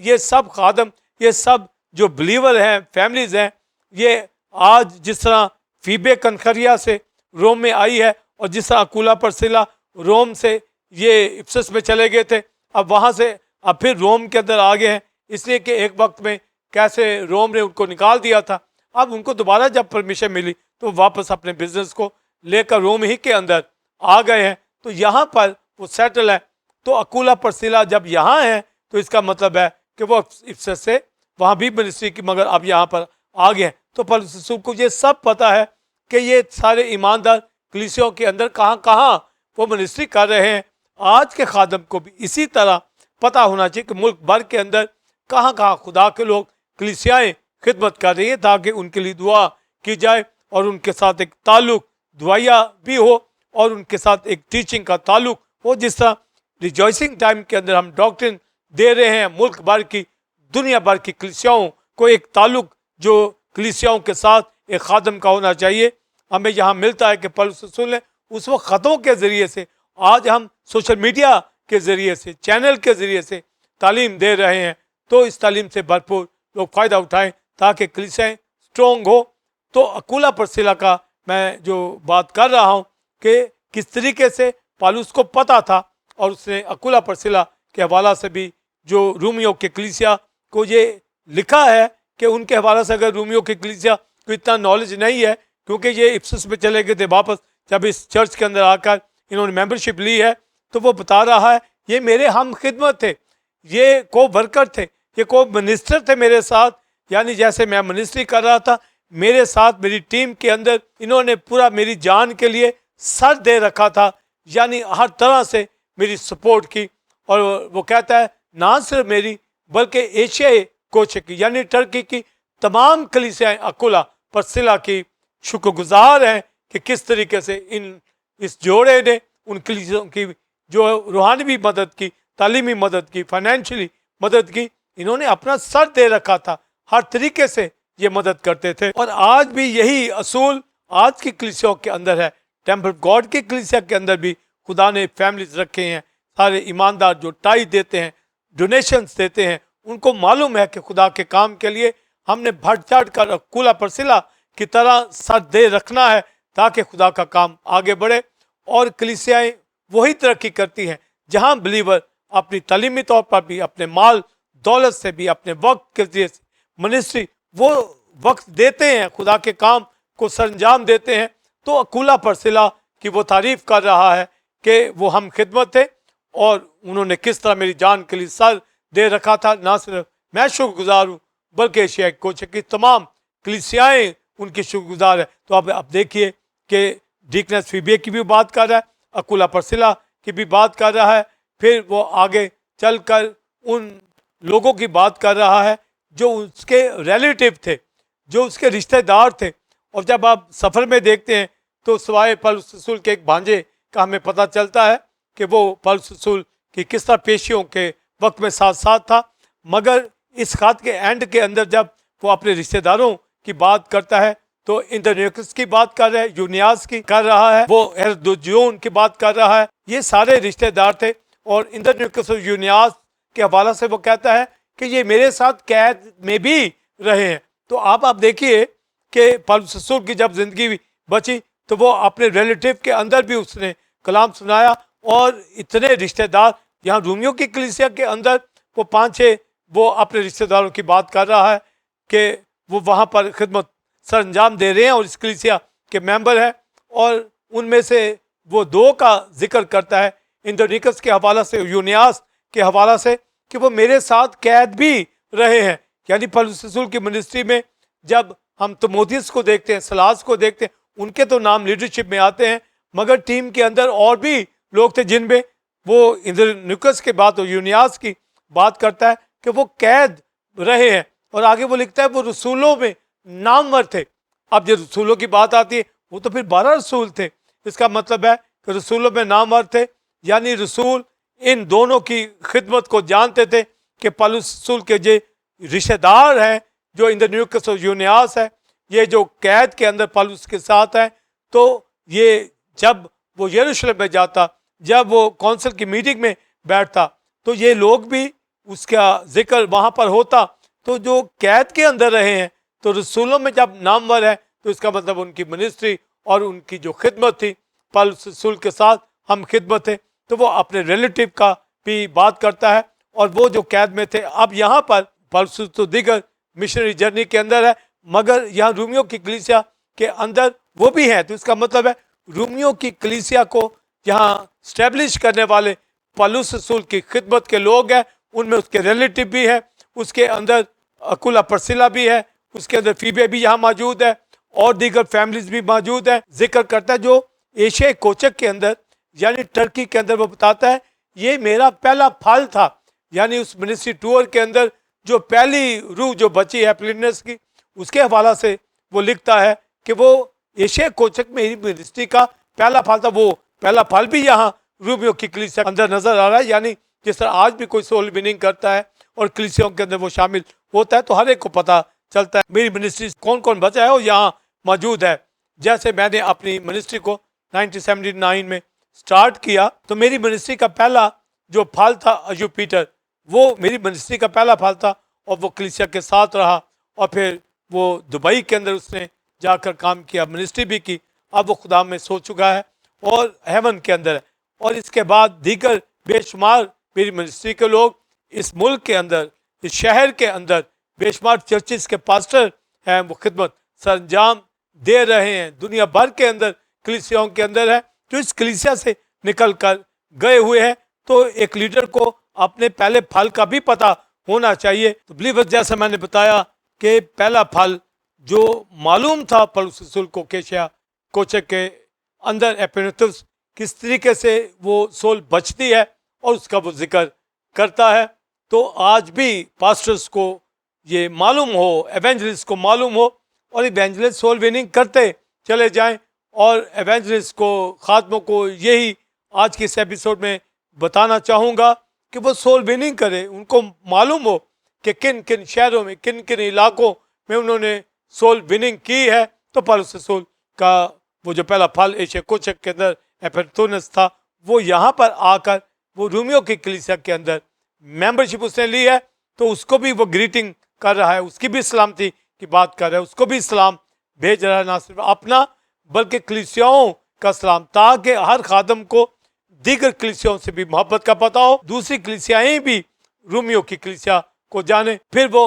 ये सब खादम, ये सब जो बिलीवर हैं, फैमिलीज़ हैं, ये आज जिस तरह फीबे कनखरिया से रोम में आई है और जिस तरह अकुला परसिला रोम से ये इफसस में चले गए थे, अब वहाँ से अब फिर रोम के अंदर आ गए हैं, इसलिए कि एक वक्त में कैसे रोम ने उनको निकाल दिया था, अब उनको दोबारा जब परमिशन मिली तो वापस अपने बिजनेस को लेकर रोम ही के अंदर आ गए हैं। तो यहाँ पर वो सेटल है। तो अकुला परसिला जब यहाँ है तो इसका मतलब है कि वो इफसस से वहाँ भी मिनिस्ट्री की, मगर अब यहाँ पर आ गए हैं। तो पौलुस रसूल को ये सब पता है कि ये सारे ईमानदार कलीसियाओं के अंदर कहाँ कहाँ वो मिनिस्ट्री कर रहे हैं। आज के खादम को भी इसी तरह पता होना चाहिए कि मुल्क भर के अंदर कहाँ कहाँ खुदा के लोग कलीसियाएं खिदमत कर रही हैं, ताकि उनके लिए दुआ की जाए और उनके साथ एक ताल्लुक दुआया भी हो और उनके साथ एक टीचिंग का ताल्लुक हो। जिस तरह रिजॉइसिंग टाइम के अंदर हम डॉक्ट्रिन दे रहे हैं, मुल्क भर की दुनिया भर की कलीसियाओं को एक ताल्लुक जो कलीसियाओं के साथ एक खादम का होना चाहिए। हमें यहाँ मिलता है कि पौलुस रसूल ने उस वक्त ख़तों के ज़रिए से, आज हम सोशल मीडिया के ज़रिए से, चैनल के ज़रिए से तालीम दे रहे हैं, तो इस तालीम से भरपूर लोग फ़ायदा उठाएं ताकि कलीसियाएं स्ट्रॉन्ग हो। तो अकुला परसिला का मैं जो बात कर रहा हूँ कि किस तरीके से पौलुस को पता था और उसने अकुला परसिला के हवाला से भी जो रूमियों के कलीसिया को ये लिखा है कि उनके हवाले से अगर रूमियों की कलीसिया को इतना नॉलेज नहीं है, क्योंकि ये इफ्सुस में चले गए थे वापस, जब इस चर्च के अंदर आकर इन्होंने मेंबरशिप ली है, तो वो बता रहा है ये मेरे हम खिदमत थे, ये को वर्कर थे, ये को मिनिस्टर थे मेरे साथ, यानी जैसे मैं मिनिस्ट्री कर रहा था मेरे साथ मेरी टीम के अंदर इन्होंने पूरा मेरी जान के लिए सर दे रखा था, यानी हर तरह से मेरी सपोर्ट की। और वो कहता है ना सिर्फ मेरी बल्कि एशियाई कोच की यानी टर्की की तमाम कलीसियाएं अकुला परसिला की शुक्रगुजार हैं कि किस तरीके से इस जोड़े ने उन कलीसियाओं की जो रूहानी भी मदद की, तालीमी मदद की, फाइनेंशियली मदद की, इन्होंने अपना सर दे रखा था, हर तरीके से ये मदद करते थे। और आज भी यही असूल आज की कलीसियाओं के अंदर है। टेम्पल गॉड की कलीसिया के अंदर भी खुदा ने फैमिलीज रखे हैं, सारे ईमानदार जो टाई देते हैं, डोनेशंस देते हैं, उनको मालूम है कि खुदा के काम के लिए हमने बढ़ चढ़ कर अकुला परसिला की तरह सर दे रखना है ताकि खुदा का काम आगे बढ़े। और कलीसियाएं वही तरक्की करती हैं जहां बिलीवर अपनी तालीमी तौर पर भी, अपने माल दौलत से भी, अपने वक्त के जरिए से मिनिस्ट्री वो वक्त देते हैं, खुदा के काम को सरंजाम देते हैं। तो अकुला परसिला की वो तारीफ कर रहा है कि वो हम खिदमत थे और उन्होंने किस तरह मेरी जान के लिए सर दे रखा था। ना सिर्फ मैं शुक्रगुजार हूँ बल्कि एशिया कोच की तमाम कलीसियाएं उनकी शुक्रगुजार है। तो अब आप देखिए कि डीकनेस फीबे की भी बात कर रहा है, अकुला परसिला की भी बात कर रहा है, फिर वो आगे चलकर उन लोगों की बात कर रहा है जो उसके रिलेटिव थे, जो उसके रिश्तेदार थे। और जब आप सफ़र में देखते हैं तो सवाए पौलुस रसूल के एक भांजे का हमें पता चलता है कि वो पौलुस रसूल की किस तरह पेशियों के वक्त में साथ साथ था, मगर इस खात के एंड के अंदर जब वो अपने रिश्तेदारों की बात करता है तो इंद्रनिकुस की बात कर रहा है, यूनियास की कर रहा है, वो हेरोदियोन की बात कर रहा है, ये सारे रिश्तेदार थे। और इंद्रनिकुस और यूनियास के हवाला से वो कहता है कि ये मेरे साथ कैद में भी रहे हैं। तो आप देखिए कि पौलुस रसूल की जब जिंदगी बची तो वो अपने रिलेटिव के अंदर भी उसने कलाम सुनाया। और इतने रिश्तेदार यहाँ रूमियों की कलीसिया के अंदर वो 5-6 वो अपने रिश्तेदारों की बात कर रहा है कि वो वहाँ पर खिदमत सर अंजाम दे रहे हैं और इस कलीसिया के मेंबर है। और उनमें से वो 2 का जिक्र करता है इंद्रनिकुस के हवाला से, यूनियास के हवाला से, कि वो मेरे साथ कैद भी रहे हैं। यानी पौलुस रसूल की मिनिस्ट्री में जब हम तिमोथियस को देखते हैं, सलास को देखते हैं, उनके तो नाम लीडरशिप में आते हैं, मगर टीम के अंदर और भी लोग थे जिनमें वो इंद्रनिकुस के बाद और यूनियास की बात करता है कि वो कैद रहे हैं। और आगे वो लिखता है वो रसूलों में नामवर थे। अब जब रसूलों की बात आती है वो तो फिर 12 रसूल थे, इसका मतलब है कि रसूलों में नामवर थे, यानी रसूल इन दोनों की खिदमत को जानते थे कि पौलुस रसूल के जो रिश्तेदार हैं, जो इंद्रनिकुस और यूनियास है, ये जो कैद के अंदर पौलुस के साथ है, तो ये जब वो यरूशलेम में जाता, जब वो कौंसिल की मीटिंग में बैठता, तो ये लोग भी उसका जिक्र वहाँ पर होता। तो जो कैद के अंदर रहे हैं, तो रसूलों में जब नामवर है तो इसका मतलब उनकी मिनिस्ट्री और उनकी जो खिदमत थी, पौलुस रसूल के साथ हम खिदमत थे। तो वो अपने रिलेटिव का भी बात करता है और वो जो कैद में थे। अब यहाँ पर पौलुस तो दिगर मिशनरी जर्नी के अंदर है, मगर यहाँ रूमियों की कलीसिया के अंदर वो भी है। तो इसका मतलब है रूमियों की कलीसिया को यहाँ स्टैब्लिश करने वाले पौलुस रसूल की खिदमत के लोग हैं, उनमें उसके रिलेटिव भी है, उसके अंदर अकुला परसिला भी है, उसके अंदर फीबे भी यहाँ मौजूद है, और दीगर फैमिलीज भी मौजूद है। जिक्र करता है जो एशिया कोचक के अंदर यानी टर्की के अंदर, वो बताता है ये मेरा पहला फल था। यानी उस मिनिस्ट्री टूर के अंदर जो पहली रूह जो बची है प्लिनस की, उसके हवाला से वो लिखता है कि वो एशिया कोचक में ही मिनिस्ट्री का पहला फल था। वो पहला फल भी यहाँ रूबियों की कलीसिया के अंदर नजर आ रहा है। यानी जिस तरह आज भी कोई सोल विनिंग करता है और कलीसियाओं के अंदर वो शामिल होता है तो हर एक को पता चलता है मेरी मिनिस्ट्री कौन कौन बचा है और यहाँ मौजूद है। जैसे मैंने अपनी मिनिस्ट्री को 1979 में स्टार्ट किया तो मेरी मिनिस्ट्री का पहला जो फल था अय्यूब पीटर, वो मेरी मिनिस्ट्री का पहला फल था और वो कलीसिया के साथ रहा और फिर वो दुबई के अंदर उसने जाकर काम किया, मिनिस्ट्री भी की। अब वो खुदा में सो चुका है और हेवन के अंदर है। और इसके बाद दीगर बेशुमार मेरी मिनिस्ट्री के लोग इस मुल्क के अंदर, इस शहर के अंदर बेशुमार चर्चिस के पास्टर हैं, वो खिदमत सरंजाम दे रहे हैं। दुनिया भर के अंदर कलीसियाओं के अंदर है जो इस कलीसिया से निकल कर गए हुए हैं। तो एक लीडर को अपने पहले फल का भी पता होना चाहिए। तो बिलीवर, जैसा मैंने बताया कि पहला फल जो मालूम था पौलुस रसूल को केशिया कोचक के अंदर एपिनेथुस, किस तरीके से वो सोल बचती है और उसका वो जिक्र करता है। तो आज भी पास्टर्स को ये मालूम हो, एवेंजलिस्ट को मालूम हो और एवेंजलिस्ट सोल विनिंग करते चले जाएं। और एवेंजलिस्ट को, खात्मों को यही आज के इस एपिसोड में बताना चाहूँगा कि वो सोल विनिंग करें। उनको मालूम हो कि किन किन शहरों में, किन किन इलाकों में उन्होंने सोल विनिंग की है। तो पौलुस रसूल का वो जो पहला फल एशिया कोचक के अंदर एपिनेथुस था, वो यहाँ पर आकर वो रोमियो की कलीसिया के अंदर मेंबरशिप उसने ली है। तो उसको भी वो ग्रीटिंग कर रहा है, उसकी भी सलामती की बात कर रहा है, उसको भी सलाम भेज रहा है, ना सिर्फ अपना बल्कि कलीसियाओं का सलाम, ताकि हर खादम को दीगर कलीसियाओं से भी मोहब्बत का पता हो, दूसरी कलीसियाएं भी रोमियो की कलीसिया को जाने। फिर वो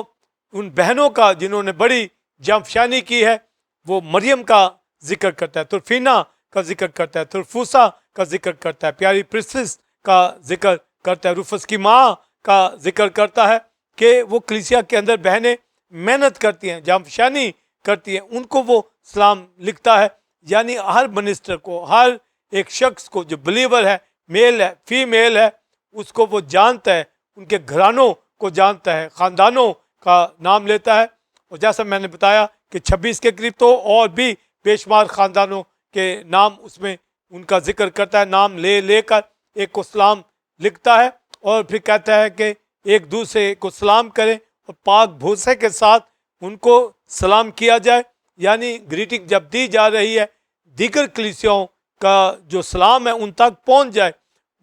उन बहनों का जिन्होंने बड़ी जामशानी की है, वो मरियम का जिक्र करता है, तुरफीना का जिक्र करता है, तुरफूसा का जिक्र करता है, प्यारी प्रिंसेस का जिक्र करता है, रूफस की माँ का जिक्र करता है कि वो कलीसिया के अंदर बहनें मेहनत करती हैं, जामशानी करती हैं, उनको वो सलाम लिखता है। यानी हर मिनिस्टर को, हर एक शख्स को जो बिलीवर है, मेल है, फीमेल है, उसको वो जानता है, उनके घरानों को जानता है, ख़ानदानों का नाम लेता है। और जैसा मैंने बताया कि 26 के करीब तो और भी बेशुमार ख़ानदानों के नाम उसमें उनका जिक्र करता है, नाम ले लेकर एक को सलाम लिखता है और फिर कहता है कि एक दूसरे को सलाम करें और पाक भूसे के साथ उनको सलाम किया जाए। यानी ग्रीटिंग जब दी जा रही है, दीगर कलीसियाओं का जो सलाम है उन तक पहुंच जाए,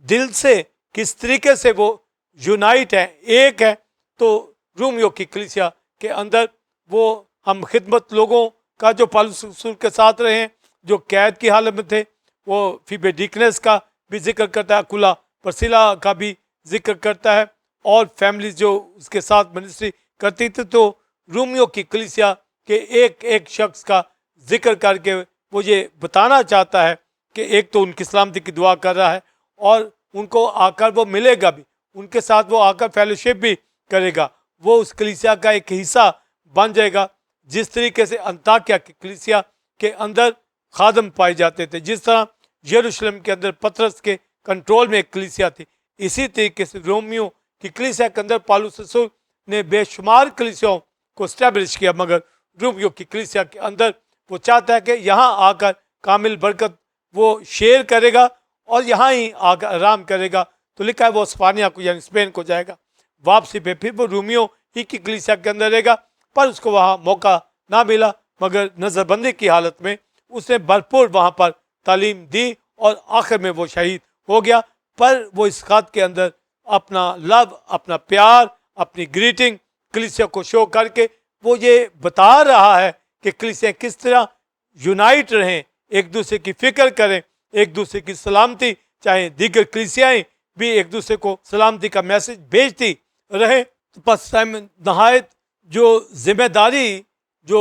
दिल से किस तरीके से वो यूनाइट है, एक है। तो रोमियो की कलीसिया के अंदर वो हम खिदमत लोगों का जो पौलुस रसूल के साथ रहे हैं, जो कैद की हालत में थे, वो फीबे डीकनेस का भी जिक्र करता है, अकुला परसिला का भी जिक्र करता है और फैमिली जो उसके साथ मिनिस्ट्री करती थी। तो रोमियो की कलीसिया के एक एक शख्स का जिक्र करके वो ये बताना चाहता है कि एक तो उनकी सलामती की दुआ कर रहा है और उनको आकर वो मिलेगा भी, उनके साथ वो आकर फेलोशिप भी करेगा, वो उस कलीसिया का एक हिस्सा बन जाएगा। जिस तरीके से अंताकिया की कलीसिया के अंदर खादम पाए जाते थे, जिस तरह यरूशलेम के अंदर पतरस के कंट्रोल में एक कलीसिया थी, इसी तरीके से रोमियो की कलीसिया के अंदर पौलुस रसूल ने बेशुमार कलीसियाओं को स्टैब्लिश किया। मगर रोमियो की कलीसिया के अंदर वो चाहता है कि यहाँ आकर कामिल बरकत वो शेयर करेगा और यहाँ ही आकर आराम करेगा। तो लिखा है वो स्पानिया को यानी स्पेन को जाएगा, वापसी पे फिर वो रोमियो ही की कलीसिया के अंदर रहेगा। पर उसको वहाँ मौका ना मिला, मगर नज़रबंदी की हालत में उसने भरपूर वहाँ पर तालीम दी और आखिर में वो शहीद हो गया। पर वो इस खात के अंदर अपना लव, अपना प्यार, अपनी ग्रीटिंग कलीसिया को शो करके वो ये बता रहा है कि कलीसिया किस तरह यूनाइट रहें, एक दूसरे की फिक्र करें, एक दूसरे की सलामती चाहे, दीगर कलीसियाएं भी एक दूसरे को सलामती का मैसेज भेजती रहे। तो बस नहायत जो जिम्मेदारी जो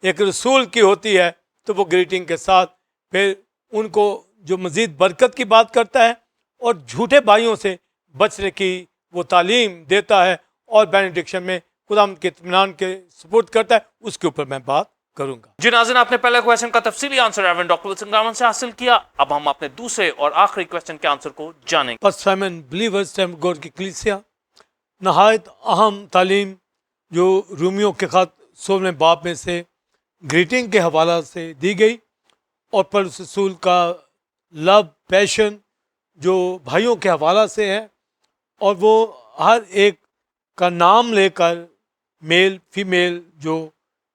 एक रसूल की होती है, तो वो ग्रीटिंग के साथ फिर उनको जो मज़ीद बरकत की बात करता है और झूठे भाइयों से बचने की वो तालीम देता है और बेनेडिक्शन में खुदा के इत्मीनान के सपुर्द करता है। उसके ऊपर मैं बात करूँगा। जी नाज़रीन, आपने पहले क्वेश्चन का तफसीली answer reverend doctor Wilson Carmen से हासिल किया। अब हम अपने दूसरे और आखिरी क्वेश्चन के आंसर को जानेंगे। First Simon believers time God की कलीसिया नहायत अहम तालीम जो रूमियों के ख़त 16वें बाब में से ग्रीटिंग के हवाला से दी गई और पौलुस रसूल का लव पैशन जो भाइयों के हवाला से है, और वो हर एक का नाम लेकर मेल फीमेल जो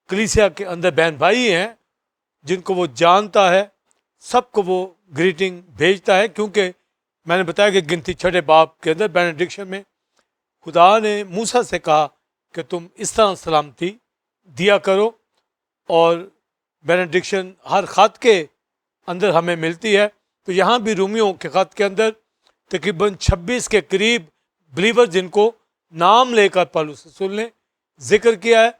कलीसिया के अंदर बहन भाई हैं जिनको वो जानता है सबको वो ग्रीटिंग भेजता है, क्योंकि मैंने बताया कि गिनती 6 बाब के अंदर बेनेडिक्शन में खुदा ने मूसा से कहा कि तुम इस तरह सलामती दिया करो, और बेनेडिक्शन हर ख़त के अंदर हमें मिलती है। तो यहाँ भी रूमियों के ख़त के अंदर तकरीबन 26 के करीब बिलीवर जिनको नाम लेकर पौलुस रसूल ने जिक्र किया है,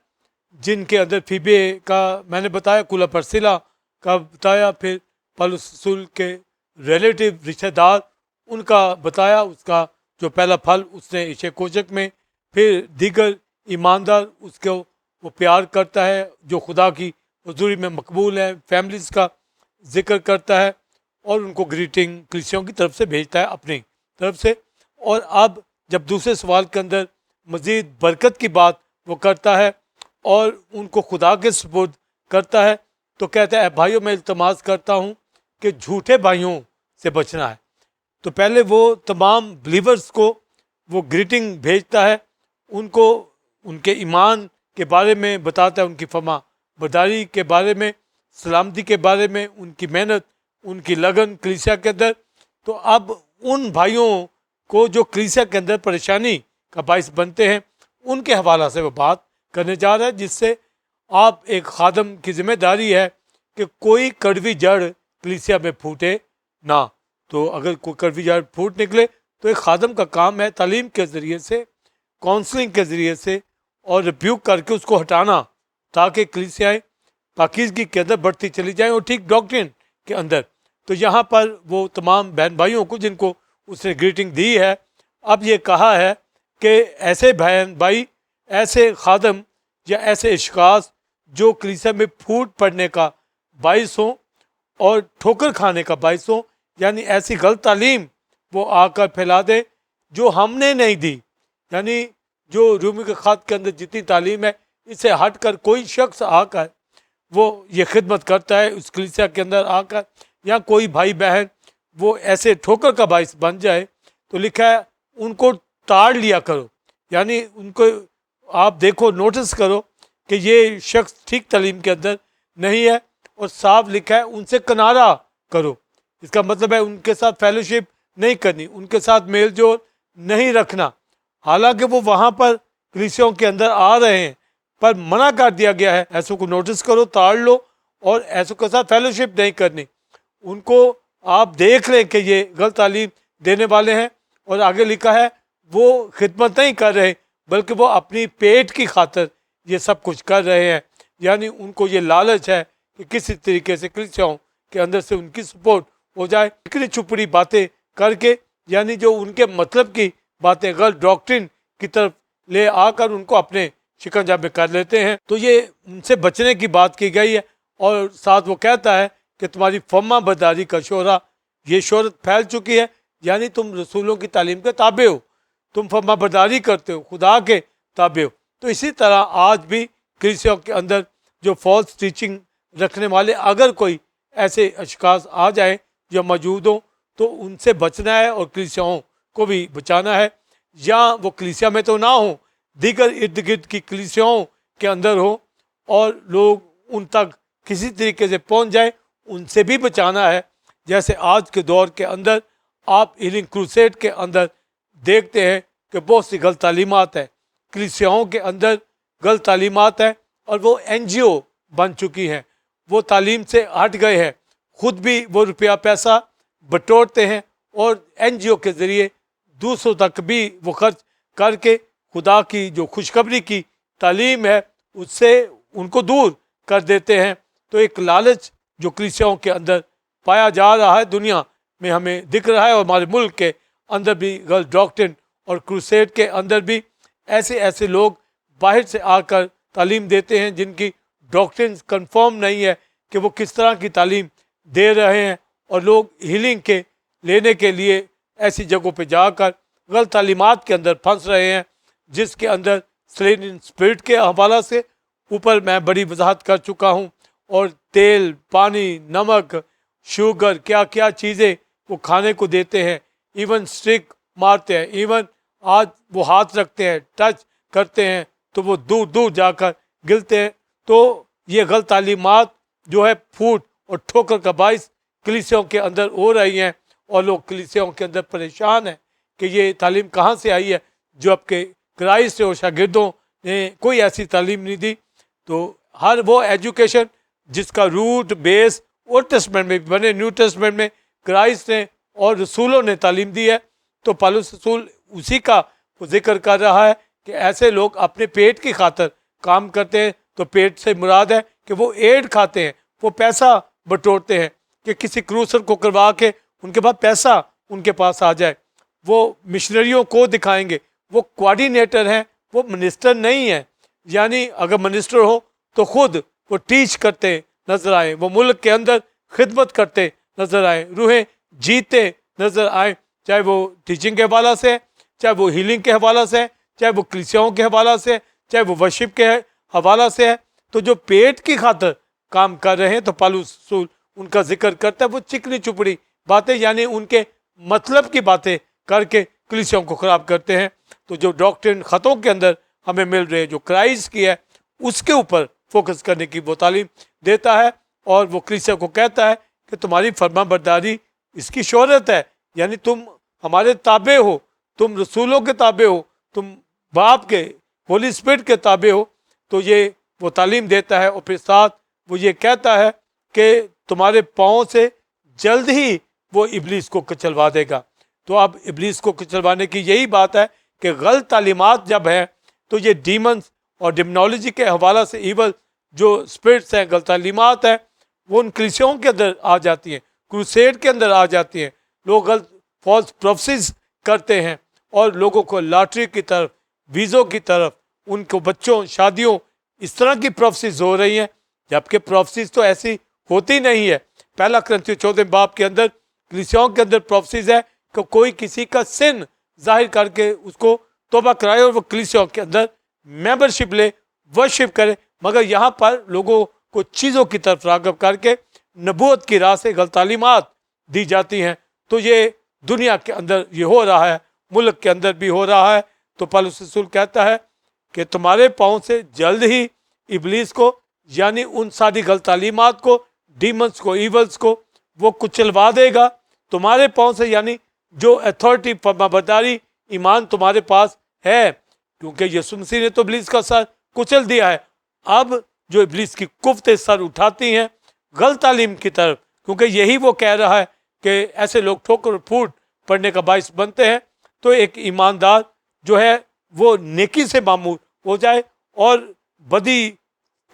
जिनके अंदर फीबे का मैंने बताया, कुला परसिला का बताया, फिर पौलुस रसूल के रिलेटिव रिश्तेदार उनका बताया, उसका जो पहला फल उसने इशे कोचक में, फिर दीगर ईमानदार उसको वो प्यार करता है जो खुदा की हजूरी में मकबूल है, फैमिलीज़ का जिक्र करता है और उनको ग्रीटिंग कलीसियों की तरफ से भेजता है अपनी तरफ से। और अब जब दूसरे सवाल के अंदर मज़ीद बरकत की बात वो करता है और उनको खुदा के सुपुर्द करता है, तो कहता है भाइयों मैं इल्तमास करता हूँ कि झूठे भाइयों से बचना है। तो पहले वो तमाम बिलीवर्स को वो ग्रीटिंग भेजता है, उनको उनके ईमान के बारे में बताता है, उनकी फरमा बरदारी के बारे में, सलामती के बारे में, उनकी मेहनत, उनकी लगन कलीसिया के अंदर। तो अब उन भाइयों को जो कलीसिया के अंदर परेशानी का बाइस बनते हैं उनके हवाला से वो बात करने जा रहा है, जिससे आप एक खादम की जिम्मेदारी है कि कोई कड़वी जड़ कलीसिया में फूटे ना। तो अगर कोई कड़वी जड़ फूट निकले तो एक खादम का काम है तालीम के ज़रिए से, काउंसलिंग के ज़रिए से और रिब्यूक करके उसको हटाना, ताकि कलीसियाएँ पाकीज़गी के अंदर बढ़ती चली जाएँ और ठीक डॉक्ट्रिन के अंदर। तो यहाँ पर वो तमाम बहन भाइयों को जिनको उसने ग्रीटिंग दी है, अब ये कहा है कि ऐसे बहन भाई, ऐसे खादम या ऐसे इश्कास जो कलीसिया में फूट पड़ने का बाइस हों और ठोकर खाने का बाइस हों, यानी ऐसी गलत तालीम वो आकर फैला दे जो हमने नहीं दी। यानी जो रूमी के ख़त के अंदर जितनी तालीम है इससे हट कर कोई शख्स आकर वो ये खिदमत करता है उस कलीसिया के अंदर आकर, या कोई भाई बहन वो ऐसे ठोकर का बाइस बन जाए, तो लिखा है उनको ताड़ लिया करो। यानी उनको आप देखो, नोटिस करो कि ये शख्स ठीक तालीम के अंदर नहीं है, और साफ लिखा है उनसे किनारा करो। इसका मतलब है उनके साथ फेलोशिप नहीं करनी, उनके साथ मेल जोल नहीं रखना। हालांकि वो वहाँ पर कलीसियों के अंदर आ रहे हैं, पर मना कर दिया गया है ऐसों को नोटिस करो, ताड़ लो, और ऐसों के साथ फेलोशिप नहीं करनी। उनको आप देख लें कि ये गलत तालीम देने वाले हैं, और आगे लिखा है वो खिदमत नहीं कर रहे बल्कि वो अपनी पेट की खातिर ये सब कुछ कर रहे हैं। यानी उनको ये लालच है कि किसी तरीके से कलीसियाओं के अंदर से उनकी सपोर्ट हो जाए, इकड़ी छुपड़ी बातें करके, यानी जो उनके मतलब की बातें गलत डॉक्ट्रिन की तरफ ले आकर उनको अपने शिकंजा में कर लेते हैं। तो ये उनसे बचने की बात की गई है, और साथ वो कहता है कि तुम्हारी फम्मा बरदारी का शोहरा, ये शोहरत फैल चुकी है, यानी तुम रसूलों की तालीम के ताबे हो, तुम फम्मा बरदारी करते हो, खुदा के ताबे हो। तो इसी तरह आज भी कलीसियाओं के अंदर जो फॉल्स टीचिंग रखने वाले अगर कोई ऐसे अशखास आ जाए जो मौजूद हों, तो उनसे बचना है और कलीसियाओं को भी बचाना है। या वो कलीसिया में तो ना हो, दीगर इर्द गिर्द की कलीसियाओं के अंदर हो और लोग उन तक किसी तरीके से पहुंच जाए, उनसे भी बचाना है। जैसे आज के दौर के अंदर आप हीलिंग क्रूसेड के अंदर देखते हैं कि बहुत सी गलत तालीमात है, कलीसियाओं के अंदर गलत तालीमात है, और वो NGO बन चुकी हैं, वो तालीम से हट गए हैं, खुद भी वो रुपया पैसा बटोरते हैं और NGO के ज़रिए दूसरों तक भी वो खर्च करके खुदा की जो खुशखबरी की तालीम है उससे उनको दूर कर देते हैं। तो एक लालच जो कलीसियाओं के अंदर पाया जा रहा है, दुनिया में हमें दिख रहा है, और हमारे मुल्क के अंदर भी गलत डॉक्ट्रिन और क्रूसेड के अंदर भी ऐसे ऐसे लोग बाहर से आकर तालीम देते हैं जिनकी डॉक्ट्रिन कंफर्म नहीं है कि वो किस तरह की तालीम दे रहे हैं, और लोग हीलिंग के लेने के लिए ऐसी जगहों पे जाकर गलत तालीमात के अंदर फंस रहे हैं, जिसके अंदर स्लेनियन स्पिरिट के हवाला से ऊपर मैं बड़ी वजाहत कर चुका हूँ, और तेल, पानी, नमक, शुगर, क्या क्या चीज़ें वो खाने को देते हैं, इवन स्टिक मारते हैं, इवन आज वो हाथ रखते हैं, टच करते हैं तो वो दूर दूर जाकर गिरते हैं। तो ये गलत तालीमात जो है फूट और ठोकर का बाइस कलीसियाओं के अंदर हो रही हैं, और लोग कलीसियाओं के अंदर परेशान हैं कि ये तालीम कहाँ से आई है, जो आपके क्राइस्ट और शागिर्दों ने कोई ऐसी तालीम नहीं दी। तो हर वो एजुकेशन जिसका रूट बेस ओल्ड टेस्टमेंट में बने, न्यू टेस्टमेंट में क्राइस्ट ने और रसूलों ने तालीम दी है, तो पौलुस रसूल उसी का वो जिक्र कर रहा है कि ऐसे लोग अपने पेट की खातर काम करते हैं। तो पेट से मुराद है कि वो एड खाते हैं, वो पैसा बटोरते हैं कि किसी क्रूसर को करवा के उनके पास पैसा उनके पास आ जाए। वो मिशनरियों को दिखाएंगे, वो कोऑर्डिनेटर हैं, वो मिनिस्टर नहीं है। यानी अगर मिनिस्टर हो तो खुद वो टीच करते नजर आए, वो मुल्क के अंदर खिदमत करते नजर आए, रूहें जीते नजर आए, चाहे वो टीचिंग के हवाला से, चाहे वो हीलिंग के हवाला से, चाहे वो कलीसियाओं के हवाला से, चाहे वो वर्शिप के हवाला से है। तो जो पेट की खातर काम कर रहे हैं, तो पौलुस रसूल उनका जिक्र करता है, वो चिकनी चुपड़ी बातें यानी उनके मतलब की बातें करके कलीसियाओं को खराब करते हैं। तो जो डॉक्ट्रिन खतों के अंदर हमें मिल रहे हैं, जो क्राइस्ट की है, उसके ऊपर फोकस करने की वो तालीम देता है, और वो कलीसिया को कहता है कि तुम्हारी फरमाबरदारी इसकी शोहरत है, यानी तुम हमारे ताबे हो, तुम रसूलों के ताबे हो, तुम बाप के होली स्पिरिट के ताबे हो। तो ये वो तालीम देता है, और फिर साथ वो ये कहता है कि तुम्हारे पाँव से जल्द ही वो इब्लीस को कुचलवा देगा। तो अब इब्लीस को कुचलवाने की यही बात है कि गलत तालीमात जब है तो ये डीमंस और डिमनोलॉजी के हवाला से इवल जो स्पिरिट्स हैं, गलत तालीमात है, वो उन कलीसियाओं के अंदर आ जाती हैं, क्रूसेड के अंदर आ जाती हैं। लोग गलत फॉल्स प्रोफेसीज करते हैं और लोगों को लॉटरी की तरफ, वीज़ों की तरफ, उनको बच्चों, शादियों, इस तरह की प्रोफेसीज हो रही हैं, जबकि प्रोफेसीज तो ऐसी होती नहीं है। पहला कुरिन्थियों 14 बाब के अंदर कलीसियाओं के अंदर प्रोफेसीज है कि कोई किसी का सिन जाहिर करके उसको तौबा कराए और वो कलीसियाओं के अंदर मेंबरशिप ले, वर्शिप करे। मगर यहाँ पर लोगों को चीज़ों की तरफ राग़िब करके नबूवत की राह से गलत तालीमात दी जाती हैं। तो ये दुनिया के अंदर ये हो रहा है, मुल्क के अंदर भी हो रहा है। तो पौलुस रसूल कहता है कि तुम्हारे पाँव से जल्द ही इब्लीस को, यानी उन सारी गलत तालीमात को, डीमंस को, ईवल्स को वो कुचलवा देगा तुम्हारे पाँव से, यानी जो अथॉरिटी, फरमाबरदारी, ईमान तुम्हारे पास है, क्योंकि यीशु मसीह ने तो इब्लीस का सर कुचल दिया है। अब जो इब्लीस की कुफ्ते सर उठाती हैं गलत तालीम की तरफ, क्योंकि यही वो कह रहा है कि ऐसे लोग ठोकर फूट पड़ने का बायस बनते हैं। तो एक ईमानदार जो है वो नेकी से मामूर हो जाए और बदी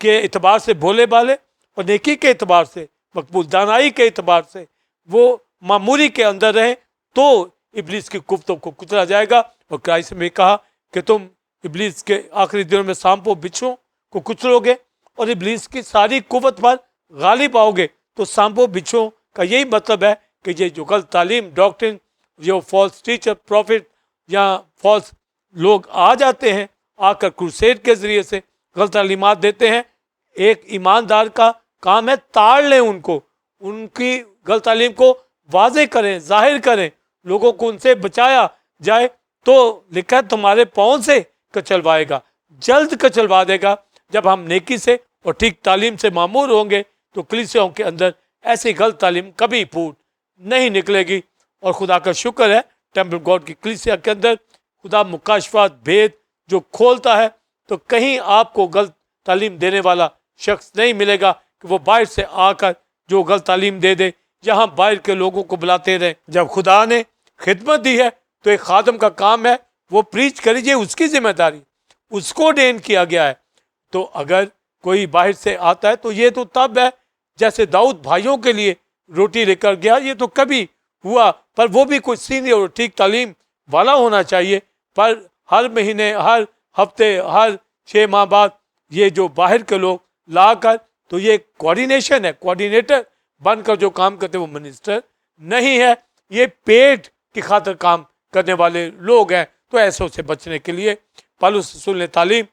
के एतबार से भोले भाले और नेकी के एतबार से मकबूल, दानाई के एतबार से वो मामूली के अंदर रहे, तो इब्लीस की कुफ्तों को कुचला जाएगा। और क्राइस्ट में कहा कि तुम इब्लीस के आखिरी दिनों में सांपों बिच्छुओं को कुचलोगे और इब्लीस की सारी कुव्वत पर गालिब आओगे। तो सांपों बिच्छुओं का यही मतलब है कि ये जो गलत तालीम, डॉक्ट्रिन, जो फॉल्स टीचर, प्रॉफिट या फॉल्स लोग आ जाते हैं, आकर क्रूसेड के ज़रिए से गलत तालीमात देते हैं। एक ईमानदार का काम है ताड़ लें उनको, उनकी गलत तालीम को वाज़े करें, जाहिर करें, लोगों को उनसे बचाया जाए। तो लिखा है तुम्हारे पाँव से कचलवाएगा, जल्द कचलवा देगा। जब हम नेकी से और ठीक तालीम से मामूर होंगे तो कलीसियाओं के अंदर ऐसी गलत तालीम कभी फूट नहीं निकलेगी। और खुदा का शुक्र है टेम्पल गॉड की कलीसिया के अंदर खुदा मुकाशफात भेद जो खोलता है, तो कहीं आपको गलत तालीम देने वाला शख्स नहीं मिलेगा कि वो बाहर से आकर जो गलत तालीम दे दे। यहाँ बाहर के लोगों को बुलाते रहे। जब खुदा ने खिदमत दी है तो एक खादम का काम है वो प्रीच करीजिए, उसकी जिम्मेदारी, उसको डेन किया गया है। तो अगर कोई बाहर से आता है तो ये तो तब है जैसे दाऊद भाइयों के लिए रोटी लेकर गया, ये तो कभी हुआ, पर वो भी कोई सीनियर और ठीक तालीम वाला होना चाहिए। पर हर महीने, हर हफ्ते, हर 6 माह बाद ये जो बाहर के लोग लाकर, तो ये कोऑर्डिनेशन है, कोऑर्डिनेटर बनकर जो काम करते वो मिनिस्टर नहीं है, ये पेट की खातिर काम करने वाले लोग हैं। तो ऐसों से बचने के लिए पौलुस रसूल ने तालीम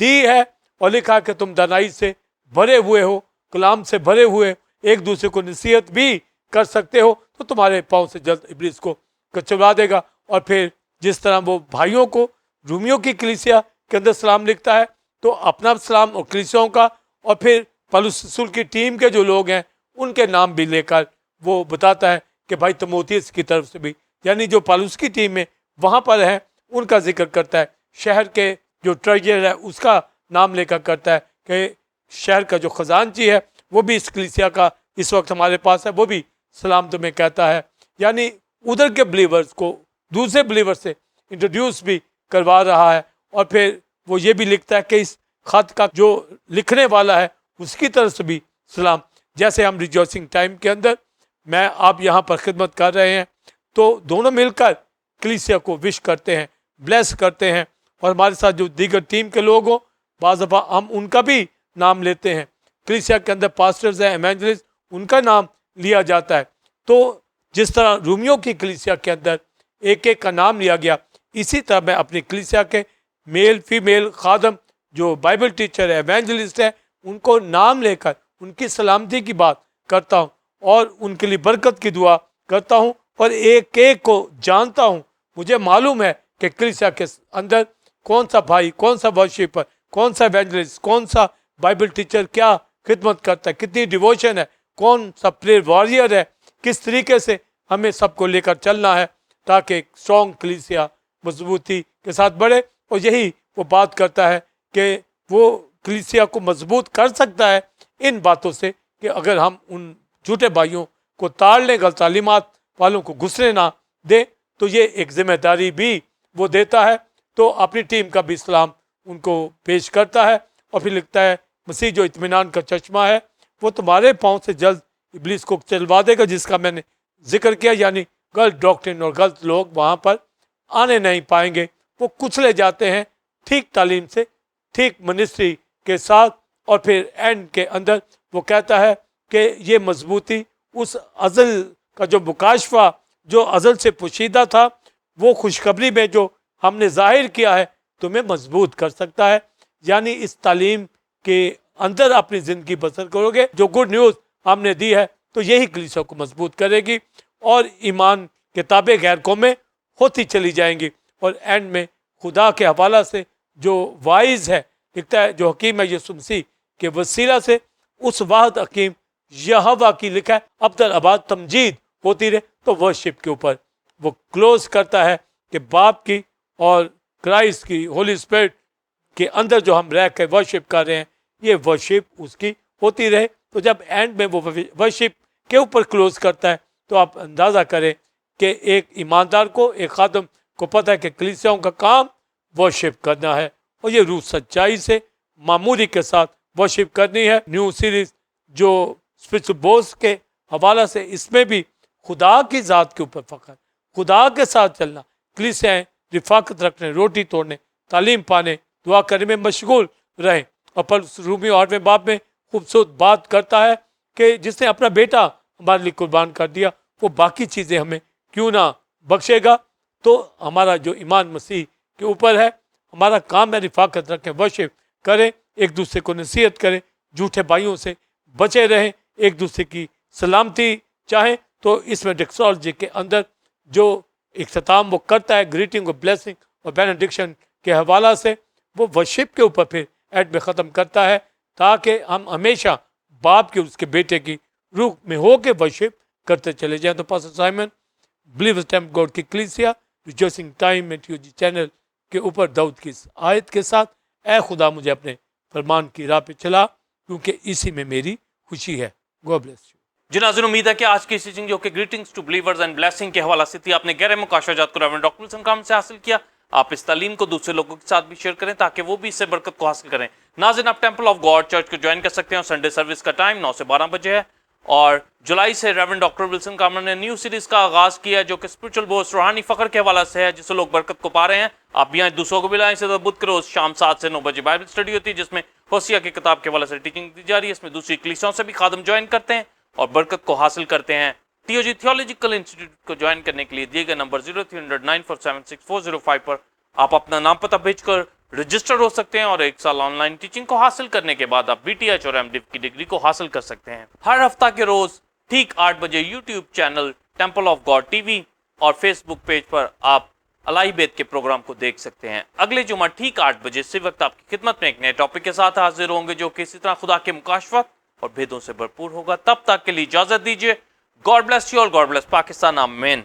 दी है और लिखा कि तुम दानाई से भरे हुए हो, कलाम से भरे हुए, एक दूसरे को नसीहत भी कर सकते हो, तो तुम्हारे पाँव से जल्द इब्लीस को कचलवा देगा। और फिर जिस तरह वो भाइयों को रूमियों की कलीसिया के अंदर सलाम लिखता है, तो अपना सलाम और कलीसियाओं का, और फिर पौलुस रसूल की टीम के जो लोग हैं उनके नाम भी लेकर वो बताता है कि भाई तीमुथियुस की तरफ से भी, यानी जो पौलुस की टीम में वहाँ पर है उनका जिक्र करता है। शहर के जो ट्रेजर है उसका नाम लेकर करता है कि शहर का जो खजानची है वो भी इस कलीसिया का इस वक्त हमारे पास है, वो भी सलाम तुम्हें कहता है। यानी उधर के बिलीवर्स को दूसरे बिलीवर से इंट्रोड्यूस भी करवा रहा है। और फिर वो ये भी लिखता है कि इस खत का जो लिखने वाला है उसकी तरफ से भी सलाम। जैसे हम रिजॉइसिंग टाइम के अंदर मैं आप यहाँ पर खिदमत कर रहे हैं, तो दोनों मिलकर कलीसिया को विश करते हैं, ब्लेस करते हैं। और हमारे साथ जो दीगर टीम के लोग हों, बाज़ दफ़ा हम उनका भी नाम लेते हैं। कलीसिया के अंदर पास्टर्स हैं, एवेंजलिस्ट, उनका नाम लिया जाता है। तो जिस तरह रूमियों की कलीसिया के अंदर एक एक का नाम लिया गया, इसी तरह मैं अपनी कलीसिया के मेल फीमेल खादम जो बाइबल टीचर है, एवेंजलिस्ट है, उनको नाम लेकर उनकी सलामती की बात करता हूँ और उनके लिए बरकत की दुआ करता हूँ। और एक एक को जानता हूँ। मुझे मालूम है कि कलीसिया के अंदर कौन सा भाई, कौन सा वर्शिपर, कौन सा एवेंजलिस्ट, कौन सा बाइबल टीचर क्या खिदमत करता है, कितनी डिवोशन है, कौन सा प्रेयर वॉरियर है, किस तरीके से हमें सबको लेकर चलना है ताकि स्ट्रॉन्ग कलीसिया मजबूती के साथ बढ़े। और यही वो बात करता है कि वो कलीसिया को मजबूत कर सकता है इन बातों से कि अगर हम उन झूठे भाइयों को ताड़ लें, गलत तालीमात वालों को घुसने ना दे, तो ये एक जिम्मेदारी भी वो देता है। तो अपनी टीम का भी सलाम उनको पेश करता है और फिर लिखता है, मसीह जो इत्मीनान का चश्मा है वो तुम्हारे पाँव से जल्द इब्लीस को चलवा देगा, जिसका मैंने जिक्र किया। यानी गलत डॉक्ट्रिन और गलत लोग वहाँ पर आने नहीं पाएंगे, वो कुचले जाते हैं ठीक तालीम से, ठीक मिनिस्ट्री के साथ। और फिर एंड के अंदर वो कहता है कि ये मजबूती उस अज़ल का जो मुकाशफा जो अज़ल से पोशीदा था, वो खुशखबरी में जो हमने जाहिर किया है तुम्हें मजबूत कर सकता है। यानी इस तालीम के अंदर अपनी ज़िंदगी बसर करोगे, जो गुड न्यूज़ हमने दी है, तो यही कलीसिया को मजबूत करेगी और ईमान किताबें गैर कौमें होती चली जाएंगी। और एंड में खुदा के हवाला से जो वाइज है लिखता है, जो हकीम है यीशु मसीह के वसीला से उस वाहद हकीम यहोवा की लिखा है अब्दुल आबाद तमजीद होती रहे। तो वर्शिप के ऊपर वो क्लोज करता है कि बाप की और क्राइस्ट की होली स्पिरिट के अंदर जो हम रह कर वर्शिप कर रहे हैं, ये वर्शिप उसकी होती रहे। तो जब एंड में वो वर्शिप के ऊपर क्लोज करता है, तो आप अंदाज़ा करें कि एक ईमानदार को, एक खादम को पता है कि कलीसियाओं का काम वर्शिप करना है और ये रूह सच्चाई से मामूली के साथ वर्शिप करनी है। न्यू सीरीज जो स्पिरिचुअल बोस के हवाला से, इसमें भी खुदा की ज़ात के ऊपर फ़ख्र, खुदा के साथ चलना, कलीसियाएं रिफाकत रखने, रोटी तोड़ने, तालीम पाने, दुआ करने में मशगूल रहें। और पर रूमी 8वें बाब में खूबसूरत बात करता है कि जिसने अपना बेटा हमारे लिए कुर्बान कर दिया, वो बाकी चीज़ें हमें क्यों ना बख्शेगा। तो हमारा जो ईमान मसीह के ऊपर है, हमारा काम है रिफाकत रखें, वर्शिप करें, एक दूसरे को नसीहत करें, झूठे भाइयों से बचे रहें, एक दूसरे की सलामती चाहें। तो इसमें डिक्सोलॉजी के अंदर जो इख्तिताम वो करता है ग्रीटिंग और ब्लेसिंग और बेनेडिक्शन के हवाला से, वो वर्शिप के ऊपर फिर एड में ख़त्म करता है, ताकि हम हमेशा बाप की, उसके बेटे की रूह में हो के वर्शिप करते चले जाएं। तो pastor Simon believers temple God की कलीसिया रिजॉइसिंग टाइम में TOG चैनल के ऊपर दाऊद की आयत के साथ, ऐ खुदा मुझे अपने फरमान की राह पे चला, क्योंकि इसी में मेरी खुशी है। God bless you. जी नाज़रीन, उम्मीद है कि आज की टीचिंग जो कि greetings to believers and blessing के हवाला से थी, आपने गहरे मुकाशफात को रेवरेंड डॉक्टर विल्सन कामन से हासिल किया। आप इस तालीम को दूसरे लोगों के साथ भी शेयर करें ताकि वो भी इससे बरकत को हासिल करें। नाज़रीन, आप टेंपल ऑफ गॉड चर्च को ज्वाइन कर सकते हैं और संडे सर्विस का टाइम 9 से 12 बजे है और जुलाई से रेवरेंड डॉक्टर विल्सन कामरन ने न्यू सीरीज का आगाज किया जो कि स्पिरिचुअल बूस्ट रूहानी फकर के हवाले से है, जिससे लोग बरकत को पा रहे हैं। आप भी यहाँ दूसरों को भी लाएं। इसे बुध के रोज शाम 7 से 9 बजे बाइबल स्टडी होती है, जिसमें होसिया की किताब के हवाले से टीचिंग दी जा रही है। इसमें दूसरी कलीसियाओं से भी खादम ज्वाइन करते हैं और बरकत को हासिल करते हैं। टीओजी थियोलॉजिकल इंस्टीट्यूट को ज्वाइन करने के लिए दिए गए नंबर 0309476405 पर आप अपना नाम पता भेजकर रजिस्टर हो सकते हैं और 1 साल ऑनलाइन टीचिंग को हासिल करने के बाद आप बीटीएच और एमडिव की डिग्री को हासिल कर सकते हैं। हर हफ्ता के रोज ठीक 8 बजे YouTube channel temple of God TV और फेसबुक पेज पर आप अलाई बेद के प्रोग्राम को देख सकते हैं। अगले जुमा ठीक 8 बजे इसी वक्त आपकी खिदमत में एक नए टॉपिक के साथ हाजिर होंगे जो कि इसी तरह खुदा के मुकाशफत और भेदों से भरपूर होगा। तब तक के लिए इजाजत दीजिए। गॉड ब्लेस यू और गॉड ब्लेस पाकिस्तान। आमीन।